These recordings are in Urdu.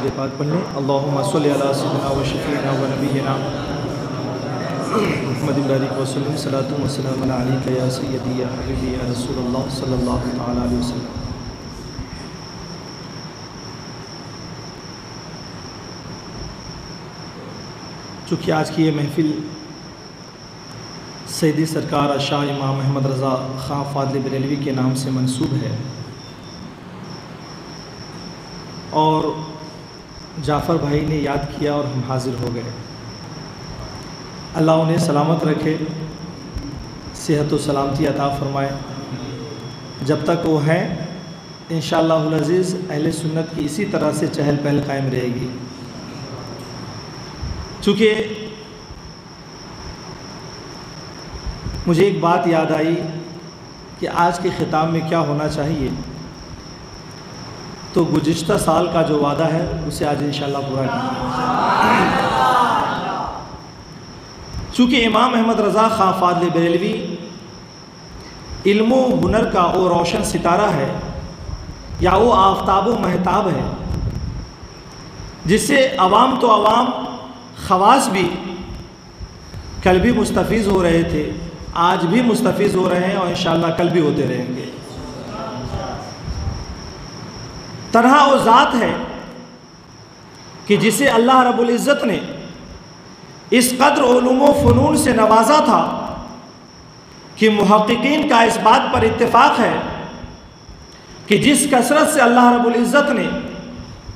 درود پاک پڑھ لیں۔ اللہم صلی علی سیدنا و شفیعنا و نبینا محمد بارک وسلم، صلاۃ و سلام علیک یا سیدی یا حبیبی یا رسول اللہ صلی اللہ تعالی علیہ وسلم۔ چونکہ آج کی یہ محفل سیدی سرکار شاہ امام محمد رضا خان فاضل بریلوی کے نام سے منسوب ہے، اور جعفر بھائی نے یاد کیا اور ہم حاضر ہو گئے۔ اللہ انہیں سلامت رکھے، صحت و سلامتی عطا فرمائے۔ جب تک وہ ہیں انشاءاللہ العزیز اہل سنت کی اسی طرح سے چہل پہل قائم رہے گی۔ چونکہ مجھے ایک بات یاد آئی کہ آج کے خطاب میں کیا ہونا چاہیے، تو گزشتہ سال کا جو وعدہ ہے اسے آج انشاءاللہ پورا کریں۔ چونکہ امام محمد رضا خان فاضل بریلوی علم و ہنر کا وہ روشن ستارہ ہے، یا وہ آفتاب و مہتاب ہے جس سے عوام تو عوام، خواص بھی کل بھی مستفیض ہو رہے تھے، آج بھی مستفیض ہو رہے ہیں، اور انشاءاللہ کل بھی ہوتے رہیں گے۔ تنہا وہ ذات ہے کہ جسے اللہ رب العزت نے اس قدر علوم و فنون سے نوازا تھا کہ محققین کا اس بات پر اتفاق ہے کہ جس کثرت سے اللہ رب العزت نے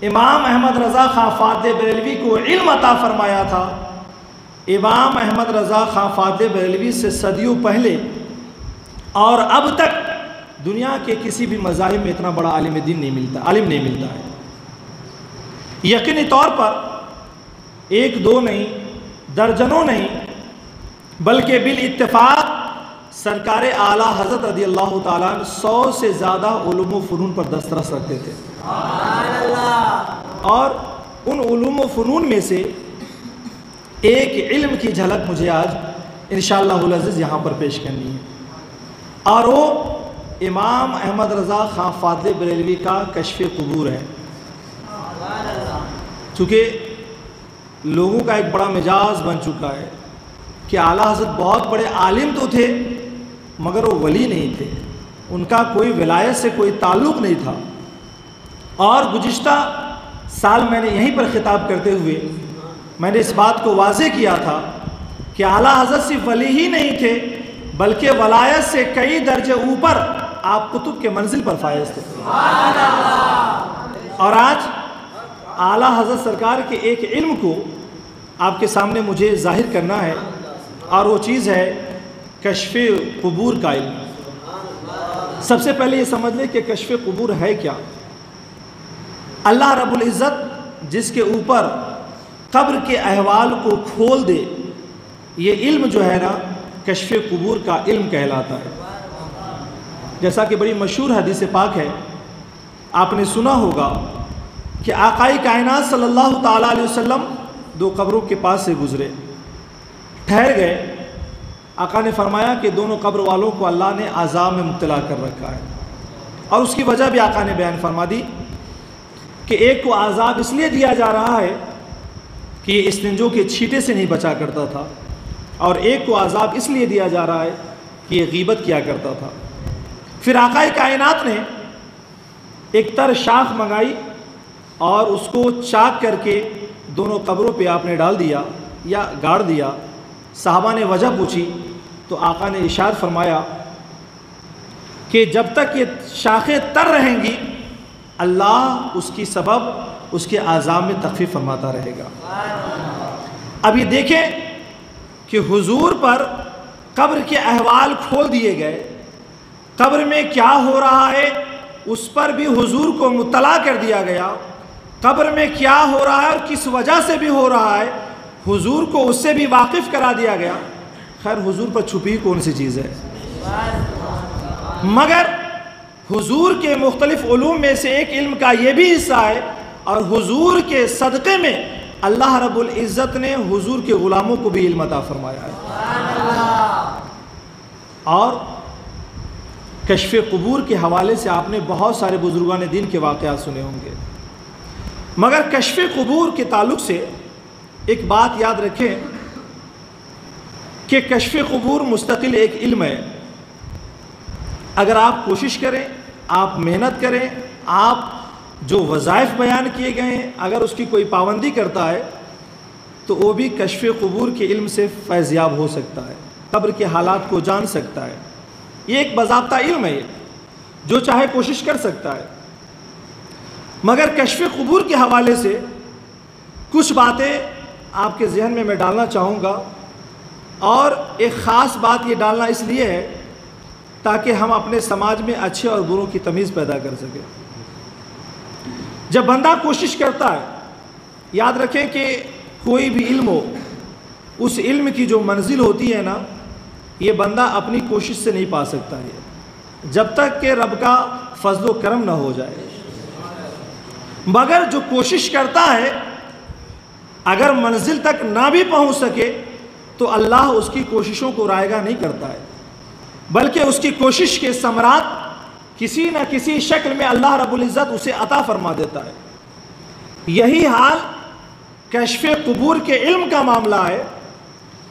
امام احمد رضا خان فاضل بریلوی کو علم عطا فرمایا تھا، امام احمد رضا خان فاضل بریلوی سے صدیوں پہلے اور اب تک دنیا کے کسی بھی مذاہب میں اتنا بڑا عالم نہیں ملتا ہے۔ یقینی طور پر ایک دو نہیں، درجنوں نہیں، بلکہ بالاتفاق سرکار اعلیٰ حضرت رضی اللہ تعالیٰ 100 سے زیادہ علوم و فنون پر دسترس رکھتے تھے، اور ان علوم و فنون میں سے ایک علم کی جھلک مجھے آج انشاءاللہ العزیز یہاں پر پیش کرنی ہے، اور وہ امام احمد رضا خان فاضل بریلوی کا کشف قبور ہے۔ چونکہ لوگوں کا ایک بڑا مجاز بن چکا ہے کہ اعلیٰ حضرت بہت بڑے عالم تو تھے مگر وہ ولی نہیں تھے، ان کا کوئی ولایت سے کوئی تعلق نہیں تھا۔ اور گزشتہ سال میں نے یہیں پر خطاب کرتے ہوئے میں نے اس بات کو واضح کیا تھا کہ اعلیٰ حضرت صرف ولی ہی نہیں تھے بلکہ ولایت سے کئی درجے اوپر آپ قطب کے منزل پر فائز تھے۔ اور آج اعلیٰ حضرت سرکار کے ایک علم کو آپ کے سامنے مجھے ظاہر کرنا ہے، اور وہ چیز ہے کشف قبور کا علم۔ سب سے پہلے یہ سمجھ لیں کہ کشف قبور ہے کیا۔ اللہ رب العزت جس کے اوپر قبر کے احوال کو کھول دے، یہ علم جو ہے نا کشف قبور کا علم کہلاتا ہے۔ جیسا کہ بڑی مشہور حدیث پاک ہے، آپ نے سنا ہوگا کہ آقائے کائنات صلی اللہ تعالیٰ علیہ وسلم 2 قبروں کے پاس سے گزرے، ٹھہر گئے۔ آقا نے فرمایا کہ دونوں قبر والوں کو اللہ نے عذاب میں مبتلا کر رکھا ہے، اور اس کی وجہ بھی آقا نے بیان فرما دی کہ ایک کو عذاب اس لیے دیا جا رہا ہے کہ یہ استنجوں کے چھینٹے سے نہیں بچا کرتا تھا، اور ایک کو عذاب اس لیے دیا جا رہا ہے کہ یہ غیبت کیا کرتا تھا۔ پھر آقائے کائنات نے ایک تر شاخ منگائی اور اس کو چاک کر کے دونوں قبروں پہ آپ نے ڈال دیا یا گاڑ دیا۔ صحابہ نے وجہ پوچھی تو آقا نے ارشاد فرمایا کہ جب تک یہ شاخیں تر رہیں گی اللہ اس کی سبب اس کے عذاب میں تخفیف فرماتا رہے گا۔ اب یہ دیکھیں کہ حضور پر قبر کے احوال کھول دیے گئے، قبر میں کیا ہو رہا ہے اس پر بھی حضور کو مطلع کر دیا گیا، قبر میں کیا ہو رہا ہے اور کس وجہ سے بھی ہو رہا ہے حضور کو اس سے بھی واقف کرا دیا گیا۔ خیر حضور پر چھپی کون سی چیز ہے، مگر حضور کے مختلف علوم میں سے ایک علم کا یہ بھی حصہ ہے، اور حضور کے صدقے میں اللہ رب العزت نے حضور کے غلاموں کو بھی علم عطا فرمایا ہے۔ اور کشف قبور کے حوالے سے آپ نے بہت سارے بزرگان دین کے واقعات سنے ہوں گے۔ مگر کشف قبور کے تعلق سے ایک بات یاد رکھیں کہ کشف قبور مستقل ایک علم ہے. اگر آپ کوشش کریں، آپ محنت کریں، آپ جو وظائف بیان کیے گئے ہیں اگر اس کی کوئی پابندی کرتا ہے تو وہ بھی کشف قبور کے علم سے فیض یاب ہو سکتا ہے، قبر کے حالات کو جان سکتا ہے. یہ ایک باضابطہ علم ہے، جو چاہے کوشش کر سکتا ہے. مگر کشف قبور کے حوالے سے کچھ باتیں آپ کے ذہن میں میں ڈالنا چاہوں گا، اور ایک خاص بات یہ ڈالنا اس لیے ہے تاکہ ہم اپنے سماج میں اچھے اور بروں کی تمیز پیدا کر سکیں. جب بندہ کوشش کرتا ہے، یاد رکھیں کہ کوئی بھی علم ہو، اس علم کی جو منزل ہوتی ہے نا، یہ بندہ اپنی کوشش سے نہیں پا سکتا ہے جب تک کہ رب کا فضل و کرم نہ ہو جائے. مگر جو کوشش کرتا ہے اگر منزل تک نہ بھی پہنچ سکے تو اللہ اس کی کوششوں کو رائگاں نہیں کرتا ہے، بلکہ اس کی کوشش کے ثمرات کسی نہ کسی شکل میں اللہ رب العزت اسے عطا فرما دیتا ہے. یہی حال کشف قبور کے علم کا معاملہ ہے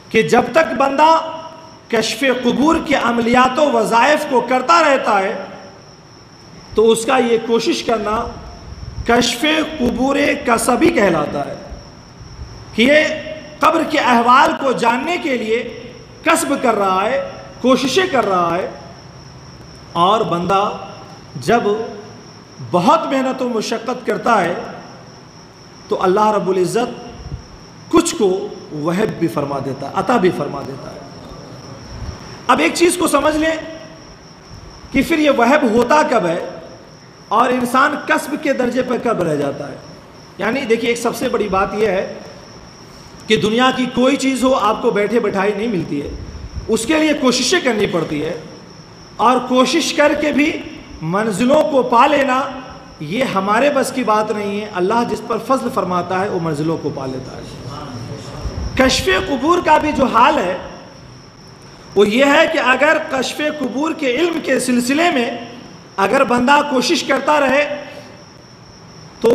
کہ جب تک بندہ کشف قبور کے عملیات و وظائف کو کرتا رہتا ہے تو اس کا یہ کوشش کرنا کشف قبور کسبی کہلاتا ہے کہ یہ قبر کے احوال کو جاننے کے لیے کسب کر رہا ہے، کوششیں کر رہا ہے. اور بندہ جب بہت محنت و مشقت کرتا ہے تو اللہ رب العزت کچھ کو وہب بھی فرما دیتا ہے، عطا بھی فرما دیتا ہے. اب ایک چیز کو سمجھ لیں کہ پھر یہ وہب ہوتا کب ہے اور انسان کسب کے درجے پر کب رہ جاتا ہے. یعنی دیکھیے، ایک سب سے بڑی بات یہ ہے کہ دنیا کی کوئی چیز ہو آپ کو بیٹھے بٹھائی نہیں ملتی ہے، اس کے لیے کوششیں کرنی پڑتی ہے، اور کوشش کر کے بھی منزلوں کو پا لینا یہ ہمارے بس کی بات نہیں ہے. اللہ جس پر فضل فرماتا ہے وہ منزلوں کو پا لیتا ہے. کشف قبور کا بھی جو حال ہے وہ یہ ہے کہ اگر کشف قبور کے علم کے سلسلے میں اگر بندہ کوشش کرتا رہے تو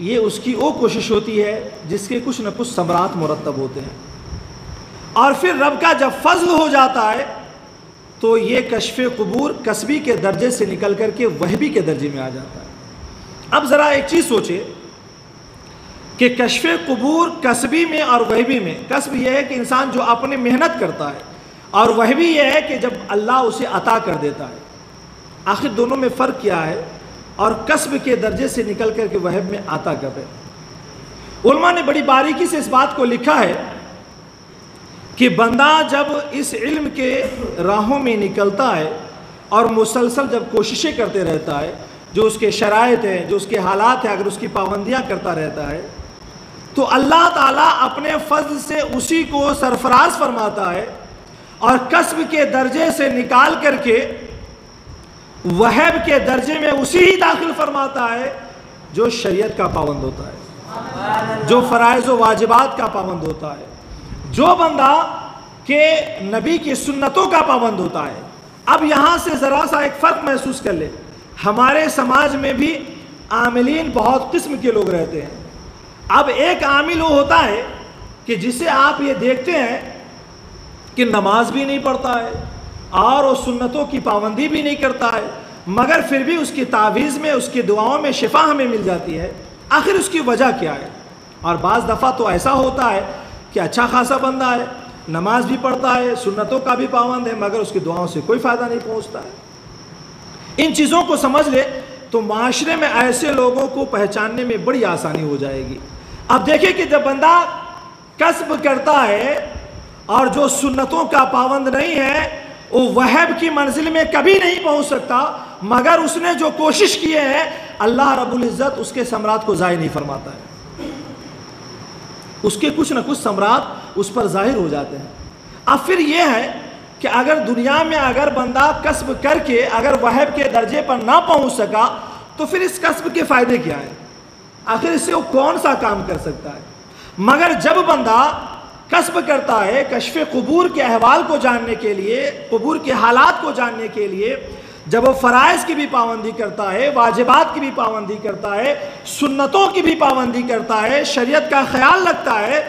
یہ اس کی وہ کوشش ہوتی ہے جس کے کچھ نہ کچھ ثمرات مرتب ہوتے ہیں، اور پھر رب کا جب فضل ہو جاتا ہے تو یہ کشف قبور کسبی کے درجے سے نکل کر کے وہبی کے درجے میں آ جاتا ہے. اب ذرا ایک چیز سوچے کہ کشف قبور کسبی میں اور وہبی میں، کسب یہ ہے کہ انسان جو اپنی محنت کرتا ہے، اور وہبی یہ ہے کہ جب اللہ اسے عطا کر دیتا ہے. آخر دونوں میں فرق کیا ہے اور کسب کے درجے سے نکل کر کے وہب میں آتا کب ہے؟ علماء نے بڑی باریکی سے اس بات کو لکھا ہے کہ بندہ جب اس علم کے راہوں میں نکلتا ہے اور مسلسل جب کوششیں کرتے رہتا ہے، جو اس کے شرائط ہیں، جو اس کے حالات ہیں، اگر اس کی پابندیاں کرتا رہتا ہے تو اللہ تعالیٰ اپنے فضل سے اسی کو سرفراز فرماتا ہے اور کسب کے درجے سے نکال کر کے وہب کے درجے میں اسی ہی داخل فرماتا ہے جو شریعت کا پابند ہوتا ہے، جو فرائض و واجبات کا پابند ہوتا ہے، جو بندہ کہ نبی کی سنتوں کا پابند ہوتا ہے. اب یہاں سے ذرا سا ایک فرق محسوس کر لے. ہمارے سماج میں بھی عاملین بہت قسم کے لوگ رہتے ہیں. اب ایک عامل وہ ہوتا ہے کہ جسے آپ یہ دیکھتے ہیں کہ نماز بھی نہیں پڑھتا ہے اور وہ سنتوں کی پابندی بھی نہیں کرتا ہے، مگر پھر بھی اس کی تعویذ میں، اس کی دعاؤں میں شفا ہمیں مل جاتی ہے. آخر اس کی وجہ کیا ہے؟ اور بعض دفعہ تو ایسا ہوتا ہے کہ اچھا خاصا بندہ ہے، نماز بھی پڑھتا ہے، سنتوں کا بھی پابند ہے، مگر اس کی دعاؤں سے کوئی فائدہ نہیں پہنچتا ہے. ان چیزوں کو سمجھ لے تو معاشرے میں ایسے لوگوں کو پہچاننے میں بڑی آسانی ہو جائے گی. اب دیکھیں کہ جب بندہ کسب کرتا ہے اور جو سنتوں کا پابند نہیں ہے وہ وہب کی منزل میں کبھی نہیں پہنچ سکتا، مگر اس نے جو کوشش کی ہے اللہ رب العزت اس کے ثمرات کو ضائع نہیں فرماتا ہے، اس کے کچھ نہ کچھ ثمرات اس پر ظاہر ہو جاتے ہیں. اب پھر یہ ہے کہ اگر دنیا میں اگر بندہ کسب کر کے اگر وہب کے درجے پر نہ پہنچ سکا تو پھر اس کسب کے فائدے کیا ہیں؟ آخر اس سے وہ کون سا کام کر سکتا ہے؟ مگر جب بندہ کسب کرتا ہے کشف قبور کے احوال کو جاننے کے لیے، قبور کے حالات کو جاننے کے لیے، جب وہ فرائض کی بھی پابندی کرتا ہے، واجبات کی بھی پابندی کرتا ہے، سنتوں کی بھی پابندی کرتا ہے، شریعت کا خیال رکھتا ہے،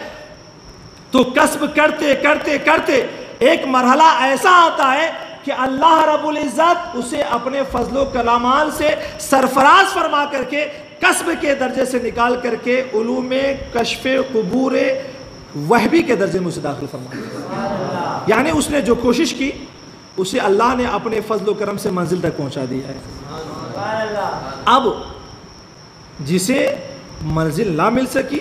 تو کسب کرتے کرتے کرتے ایک مرحلہ ایسا آتا ہے کہ اللہ رب العزت اسے اپنے فضل و کرامات سے سرفراز فرما کر کے کسب کے درجے سے نکال کر کے علوم کشف قبور وہبی کے درجے میں اسے داخل فرما، یعنی اس نے جو کوشش کی اسے اللہ نے اپنے فضل و کرم سے منزل تک پہنچا دیا ہے۔ اب جسے منزل نہ مل سکی،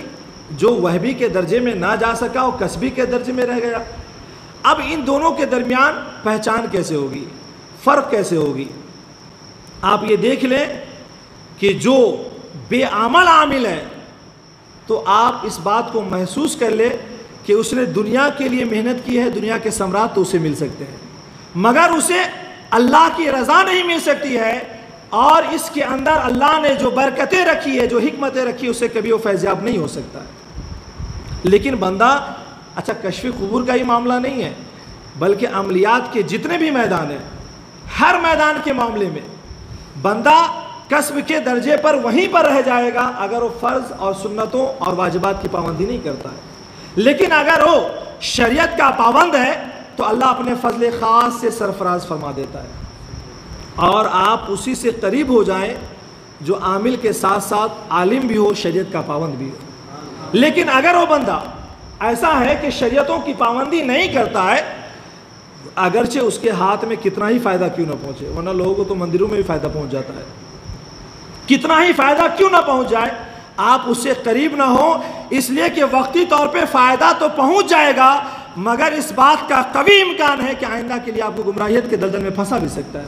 جو وہبی کے درجے میں نہ جا سکا، وہ کسبی کے درجے میں رہ گیا۔ اب ان دونوں کے درمیان پہچان کیسے ہوگی، فرق کیسے ہوگی؟ آپ یہ دیکھ لیں کہ جو بے عمل عامل ہے تو آپ اس بات کو محسوس کر لیں کہ اس نے دنیا کے لیے محنت کی ہے، دنیا کے ثمرات تو اسے مل سکتے ہیں، مگر اسے اللہ کی رضا نہیں مل سکتی ہے، اور اس کے اندر اللہ نے جو برکتیں رکھی ہے، جو حکمتیں رکھی، اسے کبھی وہ فیضیاب نہیں ہو سکتا ہے۔ لیکن بندہ اچھا کشف قبور کا ہی معاملہ نہیں ہے، بلکہ عملیات کے جتنے بھی میدان ہیں، ہر میدان کے معاملے میں بندہ کسب کے درجے پر وہیں پر رہ جائے گا اگر وہ فرض اور سنتوں اور واجبات کی پابندی نہیں کرتا ہے۔ لیکن اگر وہ شریعت کا پابند ہے تو اللہ اپنے فضل خاص سے سرفراز فرما دیتا ہے، اور آپ اسی سے قریب ہو جائیں جو عامل کے ساتھ ساتھ عالم بھی ہو، شریعت کا پابند بھی ہو۔ لیکن اگر وہ بندہ ایسا ہے کہ شریعتوں کی پابندی نہیں کرتا ہے، اگرچہ اس کے ہاتھ میں کتنا ہی فائدہ کیوں نہ پہنچے، ورنہ لوگوں کو تو مندروں میں بھی فائدہ پہنچ جاتا ہے، کتنا ہی فائدہ کیوں نہ پہنچ جائے، آپ اس سے قریب نہ ہو، اس لیے کہ وقتی طور پہ فائدہ تو پہنچ جائے گا، مگر اس بات کا قوی امکان ہے کہ آئندہ کے لیے آپ کو گمراہیت کے دلدل میں پھنسا بھی سکتا ہے۔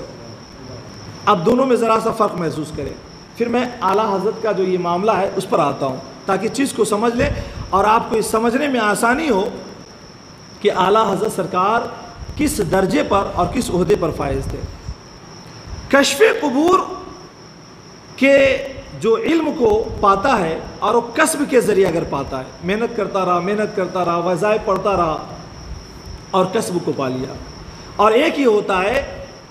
اب دونوں میں ذرا سا فرق محسوس کریں، پھر میں اعلیٰ حضرت کا جو یہ معاملہ ہے اس پر آتا ہوں تاکہ چیز کو سمجھ لیں اور آپ کو اس سمجھنے میں آسانی ہو کہ اعلیٰ حضرت سرکار کس درجے پر اور کس عہدے پر فائز تھے۔ کشف قبور کے جو علم کو پاتا ہے اور وہ کسب کے ذریعے اگر پاتا ہے، محنت کرتا رہا وظائف پڑھتا رہا اور کسب کو پا لیا، اور ایک ہی ہوتا ہے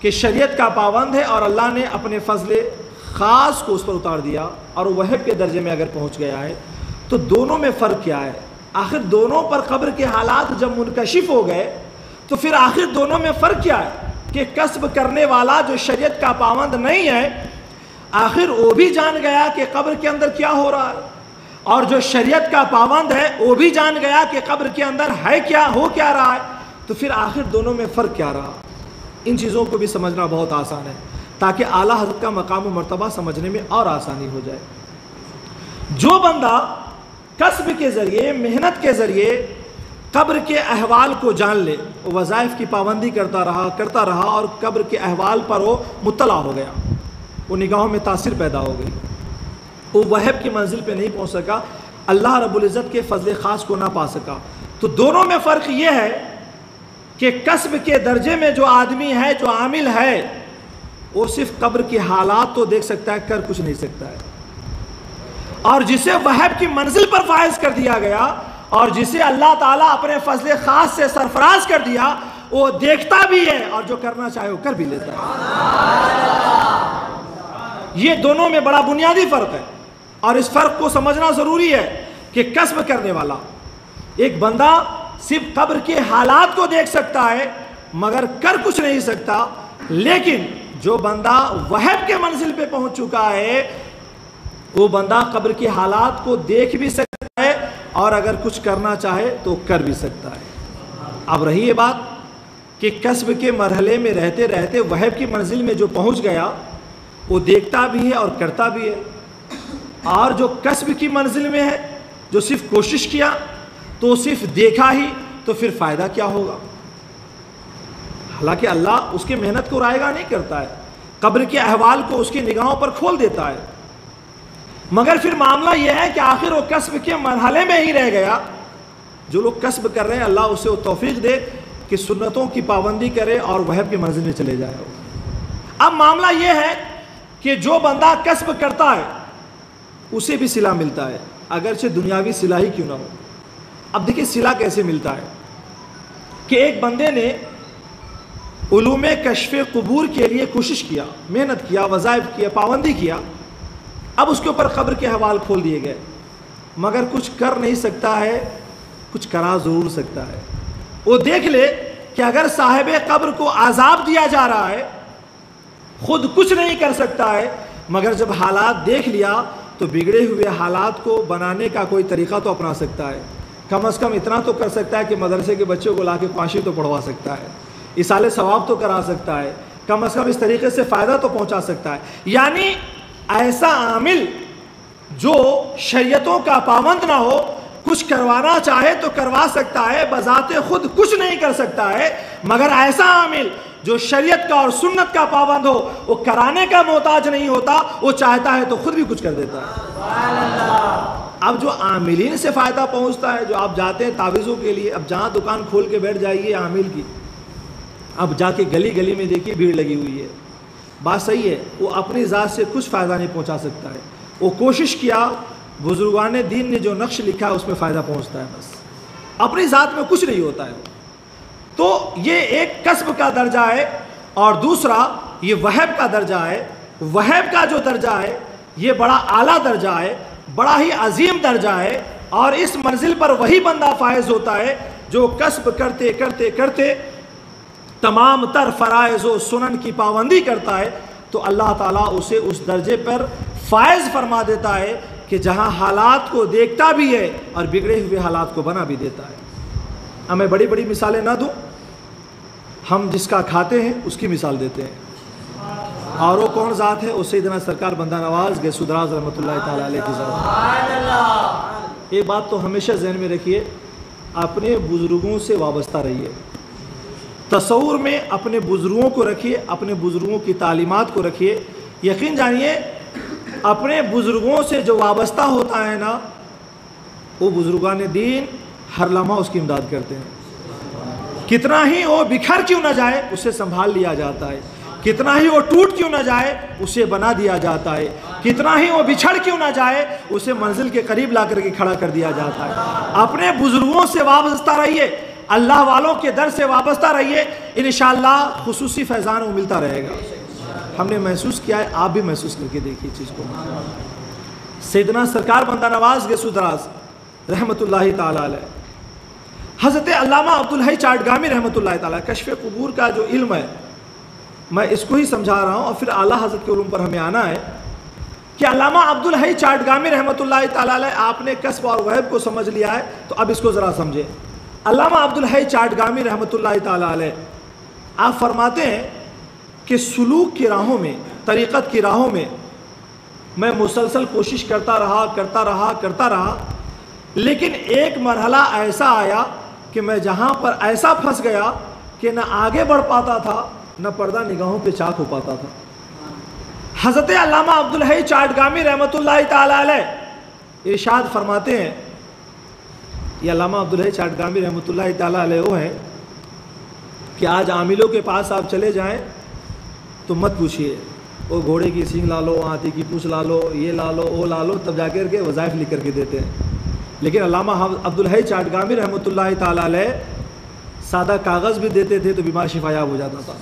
کہ شریعت کا پابند ہے اور اللہ نے اپنے فضل خاص کو اس پر اتار دیا اور وہ وہب کے درجے میں اگر پہنچ گیا ہے، تو دونوں میں فرق کیا ہے؟ آخر دونوں پر قبر کے حالات جب منکشف ہو گئے تو پھر آخر دونوں میں فرق کیا ہے کہ کسب کرنے والا جو شریعت کا پابند نہیں ہے، آخر وہ بھی جان گیا کہ قبر کے اندر کیا ہو رہا ہے، اور جو شریعت کا پابند ہے وہ بھی جان گیا کہ قبر کے اندر ہے کیا، ہو کیا رہا ہے، تو پھر آخر دونوں میں فرق کیا رہا؟ ان چیزوں کو بھی سمجھنا بہت آسان ہے تاکہ اعلیٰ حضرت کا مقام و مرتبہ سمجھنے میں اور آسانی ہو جائے۔ جو بندہ کسب کے ذریعے، محنت کے ذریعے قبر کے احوال کو جان لے، وہ وظائف کی پابندی کرتا رہا اور قبر کے احوال پر وہ مطلع ہو گیا، وہ نگاہوں میں تاثر پیدا ہو گئی، وہ وہب کی منزل پہ نہیں پہنچ سکا، اللہ رب العزت کے فضل خاص کو نہ پا سکا، تو دونوں میں فرق یہ ہے کہ کسب کے درجے میں جو آدمی ہے، جو عامل ہے، وہ صرف قبر کے حالات تو دیکھ سکتا ہے، کر کچھ نہیں سکتا ہے، اور جسے وہب کی منزل پر فائز کر دیا گیا اور جسے اللہ تعالیٰ اپنے فضل خاص سے سرفراز کر دیا، وہ دیکھتا بھی ہے اور جو کرنا چاہے وہ کر بھی لیتا ہے۔ یہ دونوں میں بڑا بنیادی فرق ہے، اور اس فرق کو سمجھنا ضروری ہے کہ کسب کرنے والا ایک بندہ صرف قبر کے حالات کو دیکھ سکتا ہے مگر کر کچھ نہیں سکتا، لیکن جو بندہ وہب کے منزل پہ پہنچ چکا ہے وہ بندہ قبر کے حالات کو دیکھ بھی سکتا ہے اور اگر کچھ کرنا چاہے تو کر بھی سکتا ہے۔ اب رہی یہ بات کہ کسب کے مرحلے میں رہتے رہتے وہب کی منزل میں جو پہنچ گیا وہ دیکھتا بھی ہے اور کرتا بھی ہے، اور جو کسب کی منزل میں ہے، جو صرف کوشش کیا تو صرف دیکھا ہی، تو پھر فائدہ کیا ہوگا؟ حالانکہ اللہ اس کی محنت کو رائیگاں نہیں کرتا ہے، قبر کے احوال کو اس کی نگاہوں پر کھول دیتا ہے، مگر پھر معاملہ یہ ہے کہ آخر وہ کسب کے مرحلے میں ہی رہ گیا۔ جو لوگ کسب کر رہے ہیں اللہ اسے وہ توفیق دے کہ سنتوں کی پابندی کرے اور وہب کی منزل میں چلے جائے۔ اب معاملہ یہ ہے کہ جو بندہ کسب کرتا ہے اسے بھی صلہ ملتا ہے، اگرچہ دنیاوی صلہ ہی کیوں نہ ہو۔ اب دیکھیں صلہ کیسے ملتا ہے کہ ایک بندے نے علوم کشف قبور کے لیے کوشش کیا، محنت کیا، وظائف کیا، پابندی کیا، اب اس کے اوپر قبر کے حوال کھول دیے گئے، مگر کچھ کر نہیں سکتا ہے، کچھ کرا ضرور سکتا ہے۔ وہ دیکھ لے کہ اگر صاحب قبر کو عذاب دیا جا رہا ہے، خود کچھ نہیں کر سکتا ہے، مگر جب حالات دیکھ لیا تو بگڑے ہوئے حالات کو بنانے کا کوئی طریقہ تو اپنا سکتا ہے۔ کم از کم اتنا تو کر سکتا ہے کہ مدرسے کے بچوں کو لا کے پانچی تو پڑھوا سکتا ہے، ایصال ثواب تو کرا سکتا ہے، کم از کم اس طریقے سے فائدہ تو پہنچا سکتا ہے۔ یعنی ایسا عامل جو شریعتوں کا پابند نہ ہو، کچھ کروانا چاہے تو کروا سکتا ہے، بذات خود کچھ نہیں کر سکتا ہے، مگر ایسا عامل جو شریعت کا اور سنت کا پابند ہو، وہ کرانے کا محتاج نہیں ہوتا، وہ چاہتا ہے تو خود بھی کچھ کر دیتا ہے۔ اب جو عاملین سے فائدہ پہنچتا ہے، جو آپ جاتے ہیں تعویذوں کے لیے، اب جہاں دکان کھول کے بیٹھ جائیے عامل کی، اب جا کے گلی گلی میں دیکھیے بھیڑ لگی ہوئی ہے، بات صحیح ہے، وہ اپنی ذات سے کچھ فائدہ نہیں پہنچا سکتا ہے، وہ کوشش کیا، بزرگان دین نے جو نقش لکھا اس میں فائدہ پہنچتا ہے، بس اپنی ذات میں کچھ نہیں ہوتا ہے۔ تو یہ ایک کسب کا درجہ ہے، اور دوسرا یہ وہب کا درجہ ہے۔ وہب کا جو درجہ ہے یہ بڑا اعلیٰ درجہ ہے، بڑا ہی عظیم درجہ ہے، اور اس منزل پر وہی بندہ فائز ہوتا ہے جو کسب کرتے کرتے کرتے تمام تر فرائض و سنن کی پابندی کرتا ہے، تو اللہ تعالیٰ اسے اس درجے پر فائز فرما دیتا ہے کہ جہاں حالات کو دیکھتا بھی ہے اور بگڑے ہوئے حالات کو بنا بھی دیتا ہے۔ ہمیں بڑی بڑی مثالیں نہ دوں، ہم جس کا کھاتے ہیں اس کی مثال دیتے ہیں، اور وہ کون ذات ہے؟ وہ سیدنا سرکار بندہ نواز گیس دراز رحمۃ اللہ تعالیٰ علیہ کی ذات۔ یہ بات تو ہمیشہ ذہن میں رکھیے، اپنے بزرگوں سے وابستہ رہیے، تصور میں اپنے بزرگوں کو رکھیے، اپنے بزرگوں کی تعلیمات کو رکھیے، یقین جانیے اپنے بزرگوں سے جو وابستہ ہوتا ہے نا، وہ بزرگان دین ہر لمحہ اس کی امداد کرتے ہیں۔ کتنا ہی وہ بکھر کیوں نہ جائے اسے سنبھال لیا جاتا ہے، کتنا ہی وہ ٹوٹ کیوں نہ جائے اسے بنا دیا جاتا ہے، کتنا ہی وہ بچھڑ کیوں نہ جائے اسے منزل کے قریب لا کر کے کھڑا کر دیا جاتا ہے۔ اپنے بزرگوں سے وابستہ رہیے، اللہ والوں کے در سے وابستہ رہیے، انشاءاللہ خصوصی فیضان وہ ملتا رہے گا۔ ہم نے محسوس کیا ہے، آپ بھی محسوس کر کے دیکھیے چیز کو۔ سیدنا سرکار بندہ نواز گیسو دراز رحمۃ اللہ تعالیٰ علیہ، حضرت علامہ عبدالحی چاٹگامی رحمۃ اللہ تعالیٰ، کشف قبور کا جو علم ہے میں اس کو ہی سمجھا رہا ہوں، اور پھر اعلیٰ حضرت کے علوم پر ہمیں آنا ہے کہ علامہ عبدالحی چاٹگامی رحمۃ اللہ تعالیٰ علیہ، آپ نے کسب اور وہب کو سمجھ لیا ہے تو اب اس کو ذرا سمجھیں۔ علامہ عبدالحی چاٹگامی رحمۃ اللہ تعالیٰ علیہ آپ فرماتے ہیں کہ سلوک کی راہوں میں، طریقت کی راہوں میں میں مسلسل کوشش کرتا رہا، لیکن ایک مرحلہ ایسا آیا کہ میں جہاں پر ایسا پھنس گیا کہ نہ آگے بڑھ پاتا تھا، نہ پردہ نگاہوں پہ چاک ہو پاتا تھا۔ حضرت علامہ عبدالحی چاٹگامی رحمۃ اللہ تعالیٰ علیہ ارشاد فرماتے ہیں، یہ علامہ عبدالحی چاٹگامی رحمۃ اللہ تعالیٰ علیہ وہ ہیں کہ آج عاملوں کے پاس آپ چلے جائیں تو مت پوچھئے، وہ گھوڑے کی سینگ لا لو، ہاتھی کی پوچھ لا لو، یہ لا لو، وہ لا لو، تب جا کر کے وظائف لکھ کر کے دیتے ہیں۔ لیکن علامہ عبدالحی چاٹگامی رحمۃ اللہ تعالیٰ علیہ سادہ کاغذ بھی دیتے تھے تو بیمار شفایاب ہو جاتا تھا۔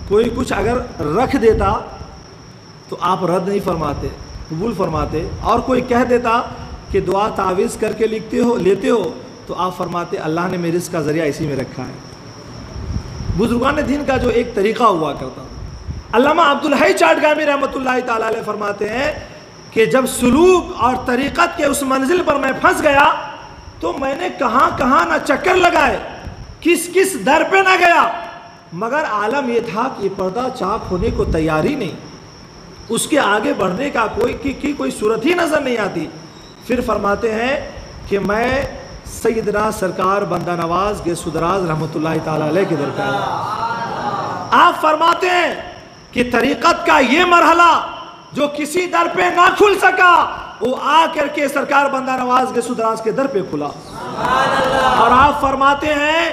کوئی کچھ اگر رکھ دیتا تو آپ رد نہیں فرماتے، قبول فرماتے، اور کوئی کہہ دیتا کہ دعا تعویذ کر کے لیتے ہو تو آپ فرماتے اللہ نے میرے رزق کا ذریعہ اسی میں رکھا ہے۔ بزرگان دین کا جو ایک طریقہ ہوا کرتا، علامہ عبدالحی چاٹگامی رحمۃ اللہ تعالیٰ علیہ فرماتے ہیں کہ جب سلوک اور طریقت کے اس منزل پر میں پھنس گیا تو میں نے کہاں کہاں نہ چکر لگائے، کس در پہ نہ گیا، مگر عالم یہ تھا کہ پردہ چاک ہونے کو تیاری نہیں، اس کے آگے بڑھنے کا کوئی صورت ہی نظر نہیں آتی۔ پھر فرماتے ہیں کہ میں سیدنا سرکار بندہ نواز گیسو دراز رحمۃ اللہ تعالیٰ علیہ کے در پہ آیا۔ آپ فرماتے ہیں کہ طریقت کا یہ مرحلہ جو کسی در پہ نہ کھل سکا، وہ آ کر کے سرکار بندہ نواز گیسو دراز کے در پہ کھلا۔ اور آپ فرماتے ہیں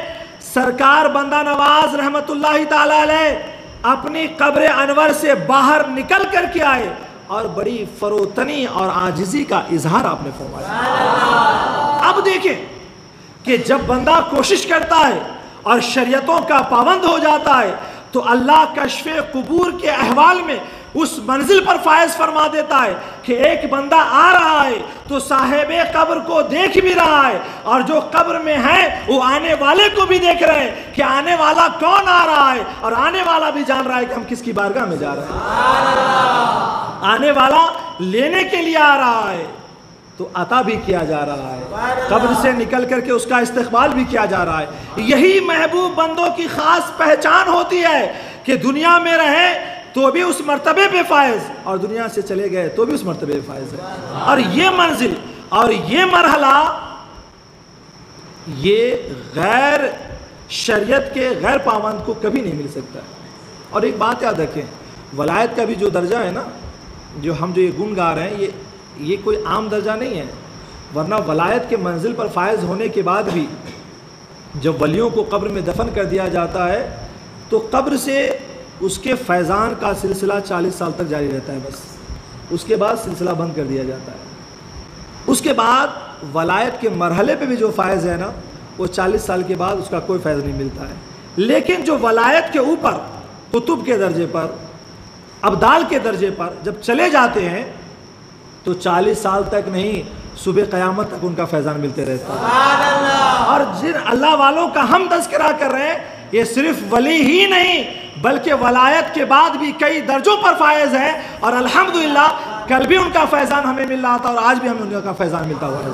سرکار بندہ نواز رحمۃ اللہ تعالیٰ علیہ اپنی قبر انور سے باہر نکل کر کے آئے اور بڑی فروتنی اور عاجزی کا اظہار آپ نے فرمایا۔ اب دیکھیں کہ جب بندہ کوشش کرتا ہے اور شریعتوں کا پابند ہو جاتا ہے تو اللہ کشف قبور کے احوال میں اس منزل پر فائز فرما دیتا ہے کہ ایک بندہ آ رہا ہے تو صاحب قبر کو دیکھ بھی رہا ہے، اور جو قبر میں ہے وہ آنے والے کو بھی دیکھ رہے ہیں کہ آنے والا کون آ رہا ہے، اور آنے والا بھی جان رہا ہے کہ ہم کس کی بارگاہ میں جا رہے ہیں۔ آنے والا لینے کے لیے آ رہا ہے تو عطا بھی کیا جا رہا ہے، قبر سے نکل کر کے اس کا استقبال بھی کیا جا رہا ہے۔ یہی محبوب بندوں کی خاص پہچان ہوتی ہے کہ دنیا میں رہے تو بھی اس مرتبے پہ فائز، اور دنیا سے چلے گئے تو بھی اس مرتبے پہ فائز ہے۔ اور یہ منزل اور یہ مرحلہ یہ غیر شریعت کے غیر پابند کو کبھی نہیں مل سکتا ہے۔ اور ایک بات یاد رکھیں، ولایت کا بھی جو درجہ ہے نا، جو ہم جو یہ گن گا رہے ہیں، یہ کوئی عام درجہ نہیں ہے، ورنہ ولایت کے منزل پر فائز ہونے کے بعد بھی جب ولیوں کو قبر میں دفن کر دیا جاتا ہے تو قبر سے اس کے فیضان کا سلسلہ 40 سال تک جاری رہتا ہے، بس اس کے بعد سلسلہ بند کر دیا جاتا ہے۔ اس کے بعد ولایت کے مرحلے پہ بھی جو فائز ہے نا، وہ 40 سال کے بعد اس کا کوئی فیض نہیں ملتا ہے۔ لیکن جو ولایت کے اوپر قطب کے درجے پر، ابدال کے درجے پر جب چلے جاتے ہیں تو 40 سال تک نہیں، صبح قیامت تک ان کا فیضان ملتے رہتا ہے۔ اور جن اللہ والوں کا ہم تذکرہ کر رہے ہیں، یہ صرف ولی ہی نہیں بلکہ ولایت کے بعد بھی کئی درجوں پر فائز ہیں، اور الحمدللہ کل بھی ان کا فیضان ہمیں مل رہا تھا اور آج بھی ہمیں ان کا فیضان ملتا ہوا ہے۔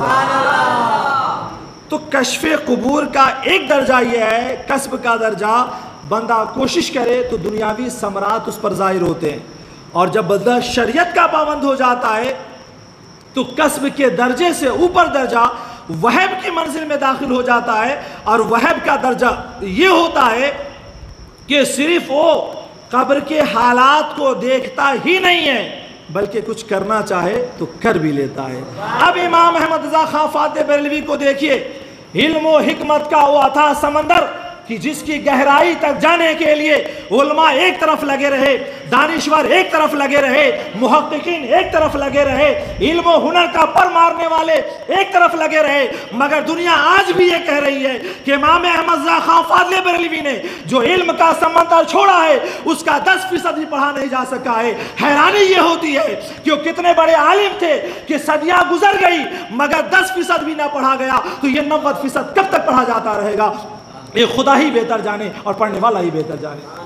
تو کشف قبور کا ایک درجہ یہ ہے، کسب کا درجہ، بندہ کوشش کرے تو دنیاوی ثمرات اس پر ظاہر ہوتے ہیں، اور جب بندہ شریعت کا پابند ہو جاتا ہے تو کسب کے درجے سے اوپر درجہ وہب کی منزل میں داخل ہو جاتا ہے، اور وہب کا درجہ یہ ہوتا ہے کہ صرف وہ قبر کے حالات کو دیکھتا ہی نہیں ہے بلکہ کچھ کرنا چاہے تو کر بھی لیتا ہے۔ اب امام احمد رضا خان فاتح بریلوی کو دیکھیے، علم و حکمت کا وہ اتھاہ سمندر کہ جس کی گہرائی تک جانے کے لیے علماء ایک طرف لگے رہے، دانشور ایک طرف لگے رہے، محققین ایک طرف لگے رہے، علم و ہنر کا پر مارنے والے ایک طرف لگے رہے، مگر دنیا آج بھی یہ کہہ رہی ہے کہ امام احمد رضا خان فاضل بریلوی نے جو علم کا سمندر چھوڑا ہے اس کا 10% بھی پڑھا نہیں جا سکا ہے۔ حیرانی یہ ہوتی ہے کہ وہ کتنے بڑے عالم تھے کہ صدیاں گزر گئی مگر 10% بھی نہ پڑھا گیا، تو یہ 90% کب تک پڑھا جاتا رہے گا؟ یہ خدا ہی بہتر جانے اور پڑھنے والا ہی بہتر جانے۔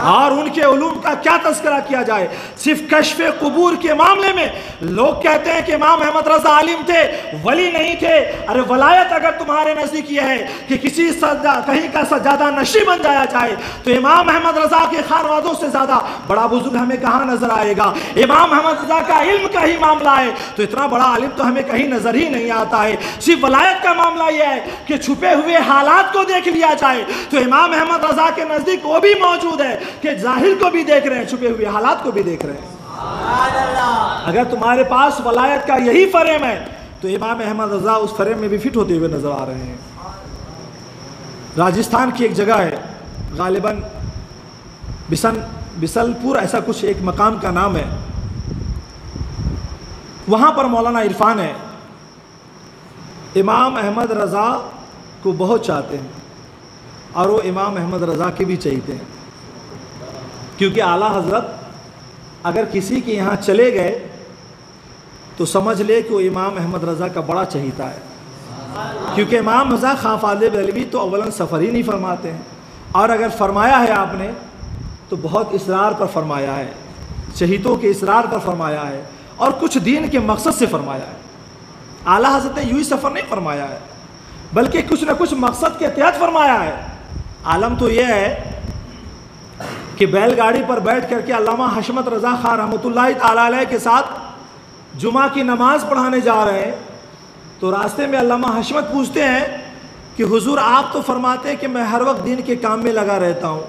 اور ان کے علوم کا کیا تذکرہ کیا جائے۔ صرف کشف قبور کے معاملے میں لوگ کہتے ہیں کہ امام احمد رضا عالم تھے، ولی نہیں تھے۔ ارے ولایت اگر تمہارے نزدیک یہ ہے کہ کسی کہیں کا سجادہ نشی بن جایا جائے تو امام احمد رضا کے خانوادوں سے زیادہ بڑا بزرگ ہمیں کہاں نظر آئے گا؟ امام احمد رضا کا علم کا ہی معاملہ ہے تو اتنا بڑا عالم تو ہمیں کہیں نظر ہی نہیں آتا ہے۔ صرف ولایت کا معاملہ یہ ہے کہ چھپے ہوئے حالات کو دیکھ لیا جائے تو امام احمد رضا کے نزدیک وہ بھی موجود ہے کہ ظاہر کو بھی دیکھ رہے ہیں، چھپے ہوئے حالات کو بھی دیکھ رہے ہیں۔ اگر تمہارے پاس ولایت کا یہی فریم ہے تو امام احمد رضا اس فریم میں بھی فٹ ہوتے ہوئے نظر آ رہے ہیں۔ راجستھان کی ایک جگہ ہے، غالباً بسل پور ایسا کچھ ایک مقام کا نام ہے، وہاں پر مولانا عرفان ہے۔ امام احمد رضا کو بہت چاہتے ہیں اور وہ امام احمد رضا کے بھی چاہتے ہیں، کیونکہ اعلیٰ حضرت اگر کسی کے یہاں چلے گئے تو سمجھ لے کہ وہ امام احمد رضا کا بڑا چہیتا ہے، کیونکہ امام رضا خان فاضل بریلوی تو اولاً سفر ہی نہیں فرماتے ہیں، اور اگر فرمایا ہے آپ نے تو بہت اصرار پر فرمایا ہے، چہیتوں کے اصرار پر فرمایا ہے، اور کچھ دین کے مقصد سے فرمایا ہے۔ اعلیٰ حضرت نے یوں ہی سفر نہیں فرمایا ہے بلکہ کچھ نہ کچھ مقصد کے تحت فرمایا ہے۔ عالم تو یہ ہے کہ بیل گاڑی پر بیٹھ کر کے علامہ حشمت رضا خان رحمۃ اللہ تعالیٰ علیہ کے ساتھ جمعہ کی نماز پڑھانے جا رہے ہیں تو راستے میں علامہ حشمت پوچھتے ہیں کہ حضور آپ تو فرماتے ہیں کہ میں ہر وقت دین کے کام میں لگا رہتا ہوں،